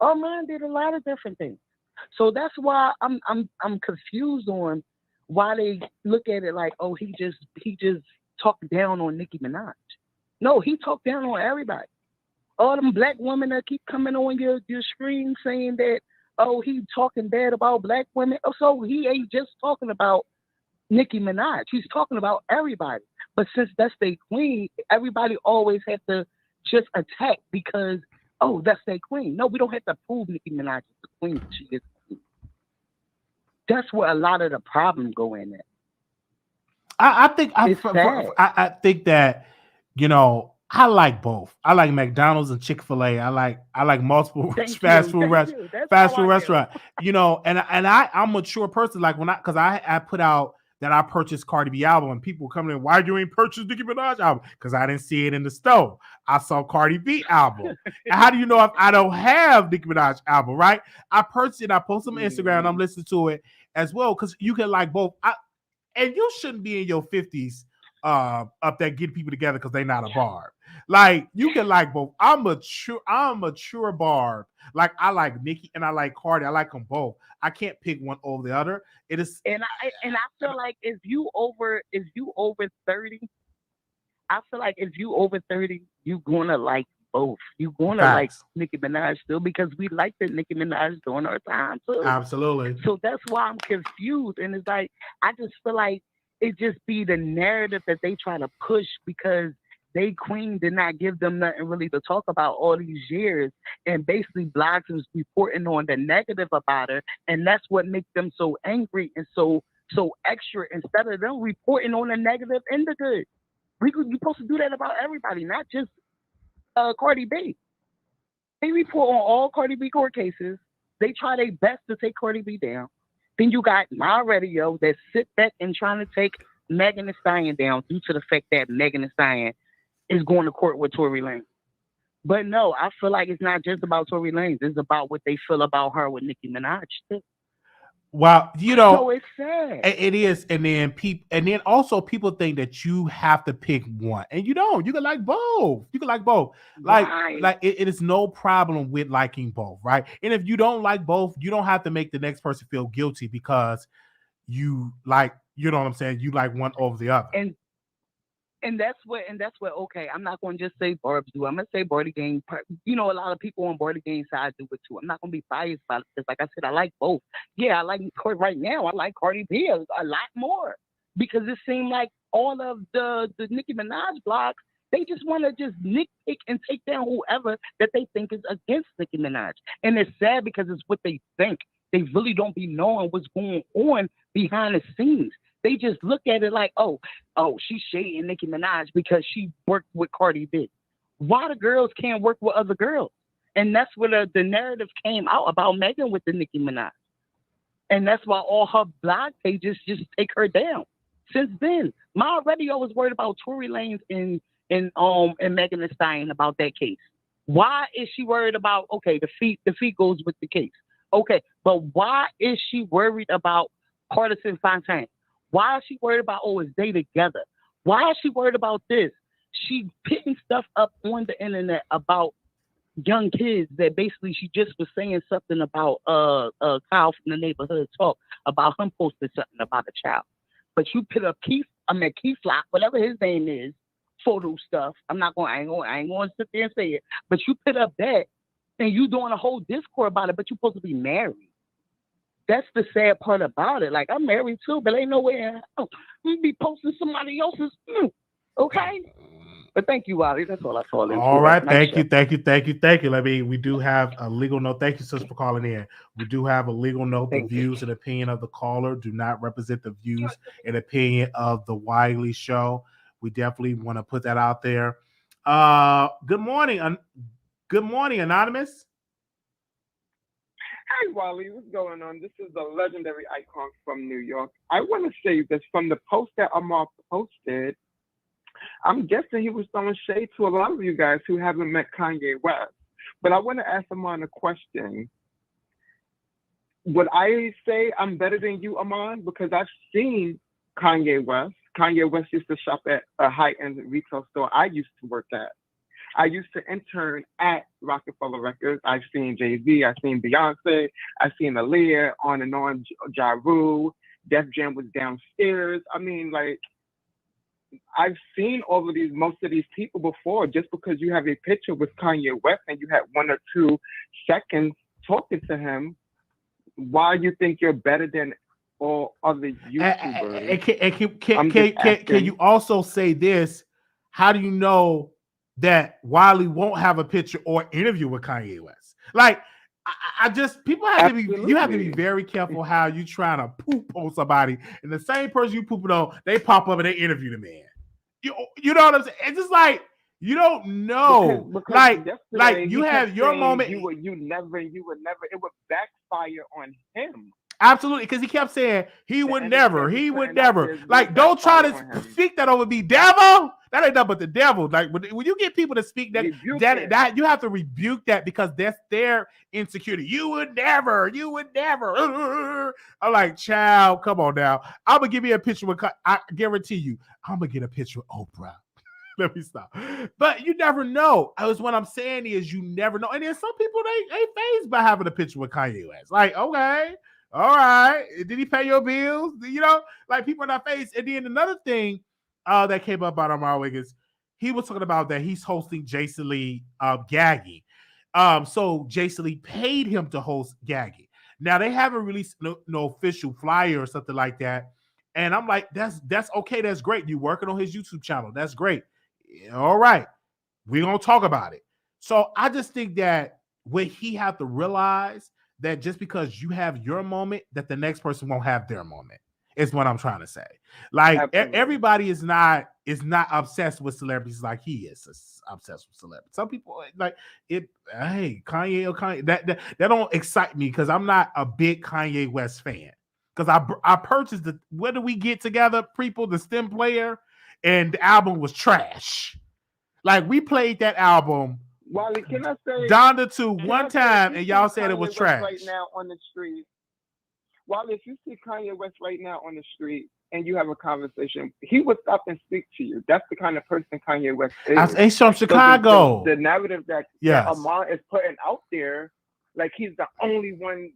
Armon did a lot of different things. So that's why I'm confused on why they look at it like, he just talked down on Nicki Minaj. No, he talked down on everybody. All them black women that keep coming on your screen saying that, he talking bad about black women. So he ain't just talking about Nicki Minaj. He's talking about everybody. But since that's their queen, everybody always have to just attack because, that's their queen. No, we don't have to prove Nicki Minaj is the queen. She is the queen. That's where a lot of the problems go in at. I think that, I like both. I like McDonald's and Chick-fil-A. I like multiple fast food restaurants. And I'm a mature person. Like because I put out that I purchased Cardi B album, and people were coming in, why you ain't purchased Nicki Minaj album? Because I didn't see it in the store. I saw Cardi B album. And how do you know if I don't have Nicki Minaj album, right? I purchased it, I posted on Instagram, and I'm listening to it as well, because you can like both. And you shouldn't be in your 50s up there getting people together because they're not a Barb. Like, you can like both. I'm mature Barb. Like, I like Nicki and I like Cardi. I like them both. I can't pick one over the other. It is, and I feel like if you over 30, I feel like if you over 30, you gonna like both. You gonna like Nicki Minaj still, because we liked it Nicki Minaj during our time too. Absolutely. So that's why I'm confused, and it's like I just feel like it just be the narrative that they try to push, because they queen did not give them nothing really to talk about all these years, and basically blogs was reporting on the negative about her, and that's what makes them so angry and so extra, instead of them reporting on the negative and the good. You're supposed to do that about everybody, not just Cardi B. They report on all Cardi B court cases. They try their best to take Cardi B down. Then you got my radio that sit back and trying to take Megan Thee Stallion down due to the fact that Megan Thee Stallion is going to court with Tory Lanez. But no, I feel like it's not just about Tory Lanez. It's about what they feel about her with Nicki Minaj too. Well, you know, so it's sad. It is, and then also people think that you have to pick one, and you don't. You can like both. You can like both. Like it is no problem with liking both, right? And if you don't like both, you don't have to make the next person feel guilty because you like, you know what I'm saying? You like one over the other. And that's what okay, I'm not going to just say Barb's do. I'm going to say Barty Gang. You know, a lot of people on Barty Gang side do it too. I'm not going to be biased about it because, like I said, I like both. Yeah, I like right now. I like Cardi B a lot more because it seemed like all of the Nicki Minaj blogs, they just want to just nitpick and take down whoever that they think is against Nicki Minaj. And it's sad because it's what they think. They really don't be knowing what's going on behind the scenes. They just look at it like, oh, she's shading Nicki Minaj because she worked with Cardi B. Why the girls can't work with other girls? And that's where the narrative came out about Megan with the Nicki Minaj. And that's why all her blog pages just take her down. Since then, my radio was worried about Tory Lanez and Megan Thee Stallion about that case. Why is she worried about, okay, the fee goes with the case. Okay, but why is she worried about Partisan Fontaine? Why is she worried about, is they together? Why is she worried about this? She putting stuff up on the internet about young kids that basically she just was saying something about Kyle from the Neighborhood Talk, about him posting something about a child. But you put up Keith Flock, whatever his name is, photo stuff. I ain't going to sit there and say it. But you put up that, and you doing a whole discourse about it, but you're supposed to be married. That's the sad part about it. Like, I'm married too, but ain't no way in hell we be posting somebody else's. Okay? But thank you, Wiley. That's all I saw. All right. Thank you. We do have a legal note. Thank you, sis, for calling in. We do have a legal note. The views and opinion of the caller do not represent the views and opinion of the Wiley Show. We definitely want to put that out there. Good morning. Good morning, Anonymous. Hi, Wiley. What's going on? This is the legendary icon from New York. I want to say this from the post that Armon posted. I'm guessing he was throwing shade to a lot of you guys who haven't met Kanye West. But I want to ask Armon a question. Would I say I'm better than you, Armon? Because I've seen Kanye West. Kanye West used to shop at a high-end retail store I used to work at. I used to intern at Rockefeller Records. I've seen Jay-Z, I've seen Beyonce, I've seen Aaliyah, on and on, Ja Rule, Def Jam was downstairs. I mean, like, I've seen most of these people before. Just because you have a picture with Kanye West and you had 1 or 2 seconds talking to him, why you think you're better than all other YouTubers? Can you also say this? How do you know that Wiley won't have a picture or interview with Kanye West? Like, I just, people have to be, you have to be very careful how you trying to poop on somebody, and the same person you pooping on, they pop up and they interview the man. You know what I'm saying? It's just like, you don't know. Because like you have your moment. You would never, it would backfire on him. Absolutely, because he kept saying he would never. Like, don't try to speak that over me, devil. That ain't nothing but the devil. Like, when you get people to speak that you have to rebuke that, because that's their insecurity. You would never. I'm like, child, come on now. I'm gonna give you a picture with. I guarantee you, I'm gonna get a picture with Oprah. Let me stop. But you never know. What I'm saying is, you never know. And then some people they fazed by having a picture with Kanye West. Like, okay. All right. Did he pay your bills? You know, like, people are not phased. And then another thing that came up about Armon Wiggins, he was talking about that he's hosting Jason Lee Gaggy. So Jason Lee paid him to host Gaggy. Now, they haven't released no official flyer or something like that. And I'm like, that's okay. That's great. You're working on his YouTube channel. That's great. All right. We're going to talk about it. So I just think that what he have to realize, that just because you have your moment, that the next person won't have their moment, is what I'm trying to say. Like, everybody is not obsessed with celebrities like he is obsessed with celebrities. Some people like it. Hey, Kanye, that don't excite me, because I'm not a big Kanye West fan. Because I purchased where did we get together, people, the stem player, and the album was trash. Like, we played that album. Wally, can I say Donda 2 one time, and y'all said it was trash. Right now on the street, Wally, if you see Kanye West right now on the street and you have a conversation, he would stop and speak to you. That's the kind of person Kanye West is. He's from Chicago. So the narrative that Armon is putting out there, like, he's the only one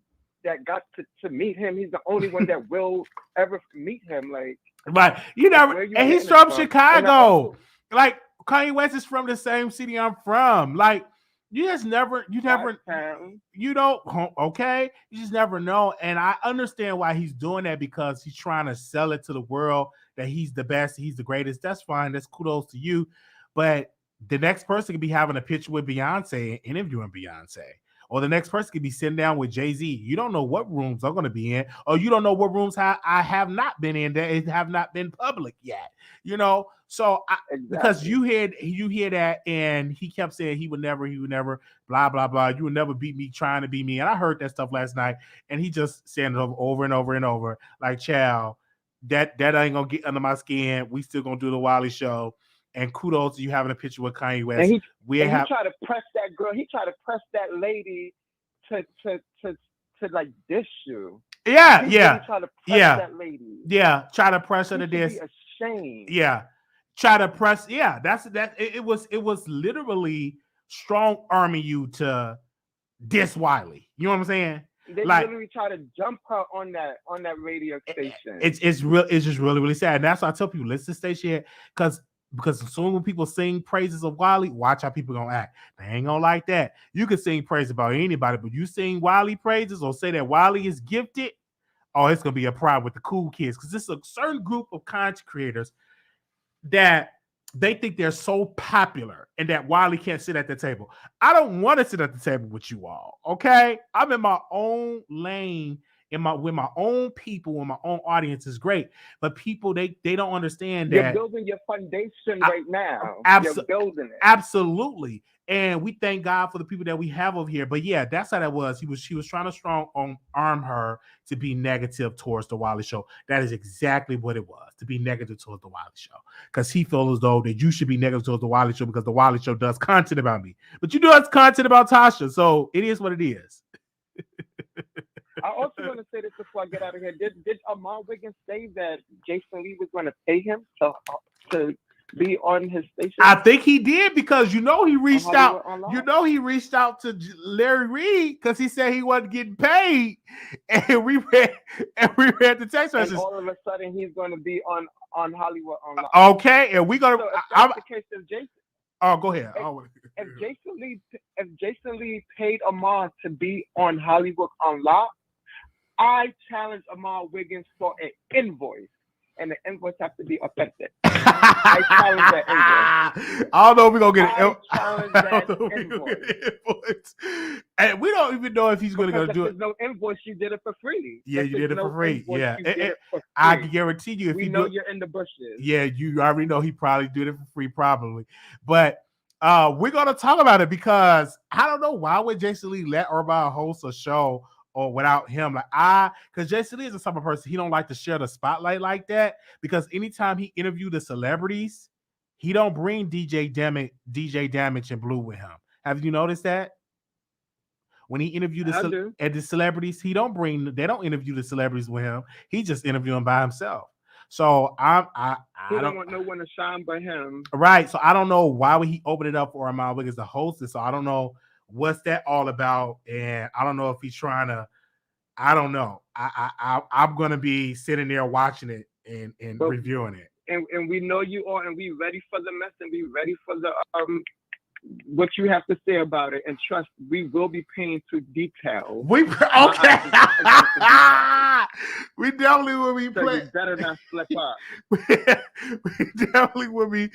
that got to meet him. He's the only one that will ever meet him. Like, right, and he's from Chicago. Like, Kanye West is from the same city I'm from. Like, you just never, you don't, okay? You just never know. And I understand why he's doing that, because he's trying to sell it to the world that he's the best, he's the greatest. That's fine. That's kudos to you. But the next person could be having a picture with Beyonce and interviewing Beyonce. Or the next person could be sitting down with Jay-Z. You don't know what rooms I'm going to be in, or you don't know what rooms I have not been in that have not been public yet. You know, so because you hear that, and he kept saying he would never, blah blah blah. You would never beat me trying to beat me, and I heard that stuff last night, and he just saying it over and over and over. Like, child, that ain't gonna get under my skin. We still gonna do the Wiley Show. And kudos to you having a picture with Kanye West. And he tried to press that girl. He tried to press that lady to like dish you. Yeah. He tried to press that lady. Yeah, try to press her to dish. Be ashamed. Yeah, try to press. Yeah, that's that. It was literally strong arming you to diss Wiley. You know what I'm saying? They literally try to jump her on that radio station. It's just really sad. And that's why I tell people, listen to stay share, because as soon as people sing praises of Wiley, watch how people gonna act. They ain't gonna like that. You can sing praise about anybody, but you sing Wiley praises or say that Wiley is gifted, oh, it's gonna be a problem with the cool kids, because this is a certain group of content creators that they think they're so popular and that Wiley can't sit at the table. I don't want to sit at the table with you all. Okay, I'm in my own lane. With my own people, with my own audience is great, but people they don't understand that you're building your foundation right now. You're building it. Absolutely, and we thank God for the people that we have over here. But yeah, that's how that was. She was trying to arm her to be negative towards the Wiley Show. That is exactly what it was, to be negative towards the Wiley Show, because he feels as though that you should be negative towards the Wiley Show because the Wiley Show does content about me, but you do content about Tasha, so it is what it is. I also want to say this before I get out of here. Did Armon Wiggins say that Jason Lee was going to pay him to be on his station? I think he did, because he reached out. He reached out to Larry Reid because he said he wasn't getting paid, and we read the text message. And all of a sudden, he's going to be on Hollywood Online. Okay, and we're gonna. So if that's the case of Jason. Oh, go ahead. If Jason Lee paid Armon to be on Hollywood Unlocked, I challenge Armon Wiggins for an invoice, and the invoice has to be authentic. I challenge that invoice. I don't know if we're gonna get it. I challenge that invoice. And we don't even know if he's gonna do it. There's no invoice. You did it for free. Yeah, you did it for free. Yeah, I can guarantee you, if we know you're in the bushes. Yeah, you already know he probably did it for free, probably. But we're gonna talk about it, because I don't know, why would Jason Lee let Armon host a show or without him. Like because Jason Lee is the type of person, he don't like to share the spotlight like that, because anytime he interviewed the celebrities, he don't bring DJ Damage and Blue with him. Have you noticed that? When he interviewed the celebrities, they don't interview the celebrities with him. He just interview them by himself. So I don't want no one to shine but him. Right. So I don't know why would he open it up for Armon Wiggins to host it. So I don't know what's that all about, and I don't know if he's trying to. I don't know. I'm gonna be sitting there watching it and reviewing it. And we know you are, and we ready for the mess, and we ready for the what you have to say about it. And trust, we will be paying to detail. We definitely will be playing. You better not slip up. we definitely will be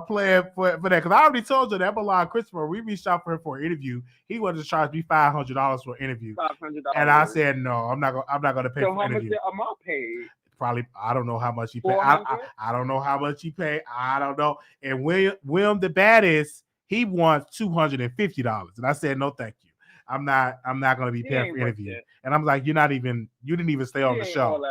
playing for that, because I already told you that Milan Christopher, we reached out for him for an interview. He wanted to charge me $500 for an interview. $500. And I said no, I'm not gonna pay for an interview. So how much did Armon pay? Probably, I don't know how much he paid. I don't know how much he paid. I don't know. And William the baddest, he wants $250, and I said no, thank you. I'm not going to be paying for interview. And I'm like, you didn't even stay on the show.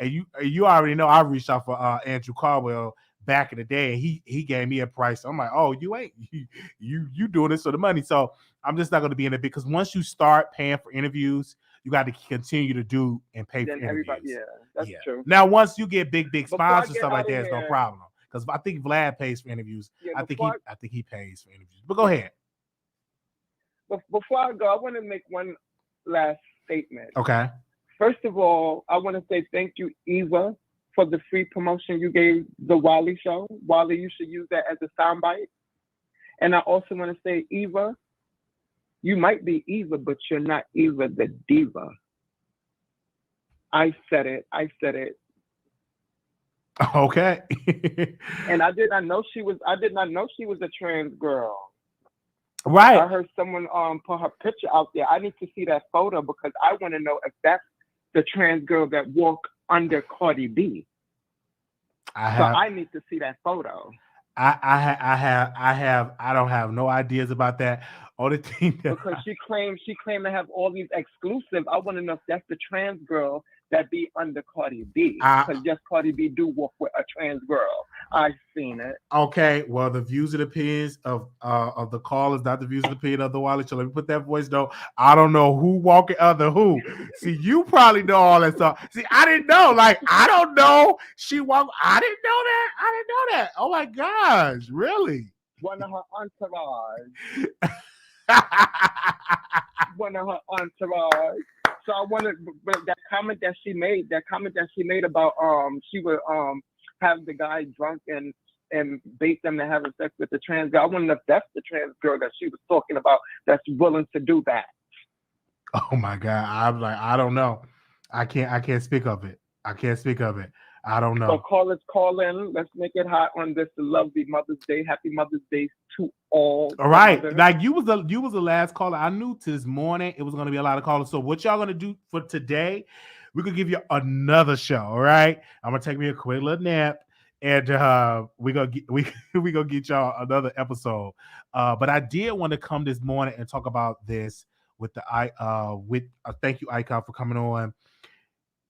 And you already know I reached out for Andrew Caldwell back in the day, and he gave me a price. I'm like, oh, you doing this for the money. So I'm just not going to be in it, because once you start paying for interviews, you got to continue to do and pay for interviews. That's true. Now, once you get big sponsors and stuff like that, it's no problem. Because I think Vlad pays for interviews. I think he pays for interviews. But go ahead. Before I go, I want to make one last statement. Okay. First of all, I want to say thank you, Eva, for the free promotion you gave the Wiley Show. Wiley, you should use that as a soundbite. And I also want to say, Eva, you might be Eva, but you're not Eva the diva. I said it. Okay. And I did not know she was a trans girl. Right. I heard someone put her picture out there. I need to see that photo, because I want to know if that's the trans girl that walked under Cardi B. I need to see that photo. I don't have no ideas about that. Only thing because she claimed to have all these exclusives. I want to know if that's the trans girl that be under Cardi B. Because yes, Cardi B do walk with a trans girl. I've seen it. Okay, well, the views and opinions of the call is not the views and opinion of the Wiley Show. Let me put that voice though. I don't know who walking under who. See, you probably know all that stuff. See, I didn't know. Like, I don't know. She walked. I didn't know that. Oh my gosh, really? One of her entourage. One of her entourage. So I wanted that comment that she made about she would have the guy drunk and bait them to having sex with the trans girl. I wonder if that's the trans girl that she was talking about that's willing to do that. Oh my God. I'm like, I don't know. I can't speak of it. I don't know. So call in. Let's make it hot on this lovely Mother's Day. Happy Mother's Day to all. All right. Mothers. Like you was the last caller. I knew to this morning it was going to be a lot of callers. So what y'all going to do for today? We're going to give you another show. All right. I'm going to take me a quick little nap, and we're going to get y'all another episode. But I did want to come this morning and talk about this with thank you, Icon, for coming on.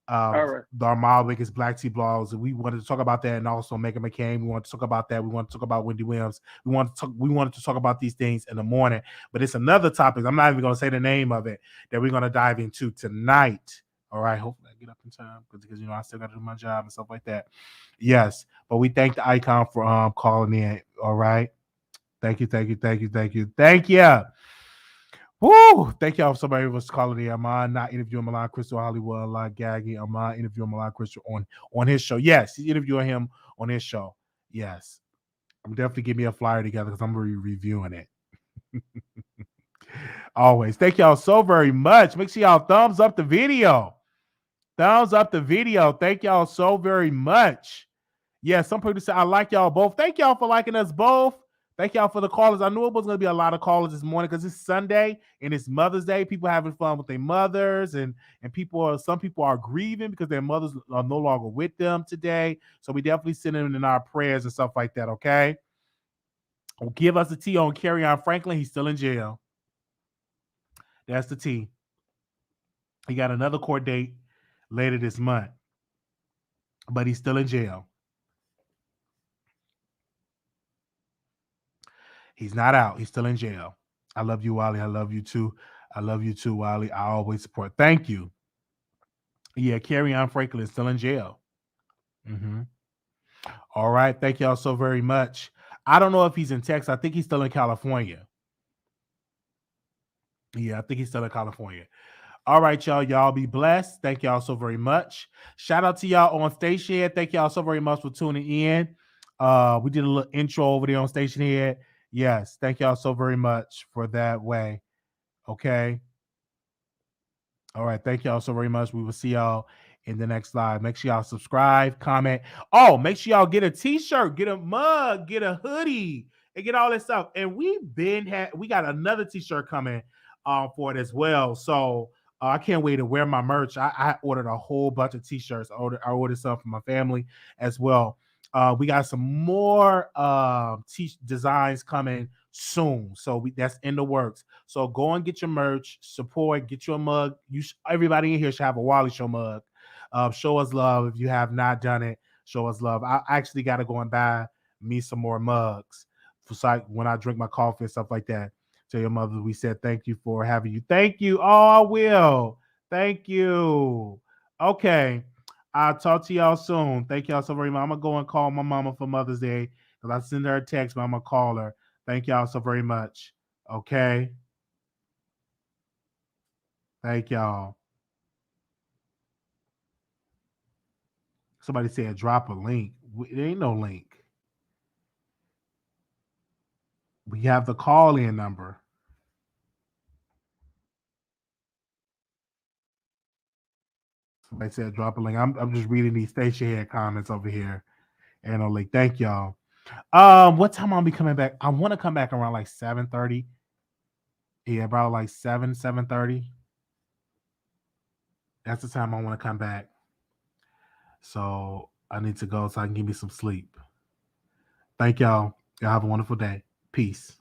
The Armon Wiggins Black Tea Blogs. We wanted to talk about that, and also Meghan McCain. We want to talk about that. We want to talk about Wendy Williams. We wanted to talk about these things in the morning, but it's another topic. I'm not even going to say the name of it that we're going to dive into tonight. All right. Hopefully I get up in time because I still got to do my job and stuff like that. Yes, but we thank the Icon for calling in. All right. Thank you. Woo! Thank y'all. Somebody was calling in. Armon not interviewing Milan Crystal Hollywood like gagging. Armon interviewing Milan Crystal on his show. Yes, he's interviewing him on his show. Yes, I'm definitely give me a flyer together because I'm gonna be reviewing it. Always. Thank y'all so very much. Make sure y'all thumbs up the video. Thank y'all so very much. Yeah, some people say I like y'all both. Thank y'all for liking us both. Thank y'all for the callers. I knew it was going to be a lot of callers this morning because it's Sunday and it's Mother's Day. People having fun with their mothers, and some people are grieving because their mothers are no longer with them today. So we definitely send them in our prayers and stuff like that, okay? Well, give us a tea on Kerryon Franklin. He's still in jail. That's the tea. He got another court date later this month, but he's still in jail. He's not out. He's still in jail. I love you, Wiley. I love you too. I love you too, Wiley. I always support. Thank you. Yeah, Carrie-Ann Franklin is still in jail. Mm-hmm. All right. Thank y'all so very much. I don't know if he's in Texas. I think he's still in California. Yeah, I think he's still in California. All right, y'all. Y'all be blessed. Thank y'all so very much. Shout out to y'all on Station Head. Thank y'all so very much for tuning in. We did a little intro over there on Station Head. Yes, thank y'all so very much for that way. Okay. All right. Thank y'all so very much. We will see y'all in the next live. Make sure y'all subscribe, comment. Oh, make sure y'all get a t-shirt, get a mug, get a hoodie, and get all this stuff. And we got another t-shirt coming for it as well. So I can't wait to wear my merch. I ordered a whole bunch of t-shirts. I ordered some for my family as well. We got some more designs coming soon, so that's in the works. So go and get your merch, support, get your mug. Everybody in here should have a Wiley Show mug. Show us love if you have not done it. Show us love. I actually got to go and buy me some more mugs for when I drink my coffee and stuff like that. Tell your mother we said thank you for having you. Thank you. Oh, I will. Thank you. Okay. I'll talk to y'all soon. Thank y'all so very much. I'm going to go and call my mama for Mother's Day because I send her a text, but I'm going to call her. Thank y'all so very much. Okay. Thank y'all. Somebody said drop a link. There ain't no link. We have the call-in number. Somebody said drop a link. I'm just reading these Station Head comments over here. And no link. Thank y'all. What time I'll be coming back? I want to come back around like 7:30. Yeah, about like 7:30. That's the time I want to come back. So I need to go so I can give me some sleep. Thank y'all. Y'all have a wonderful day. Peace.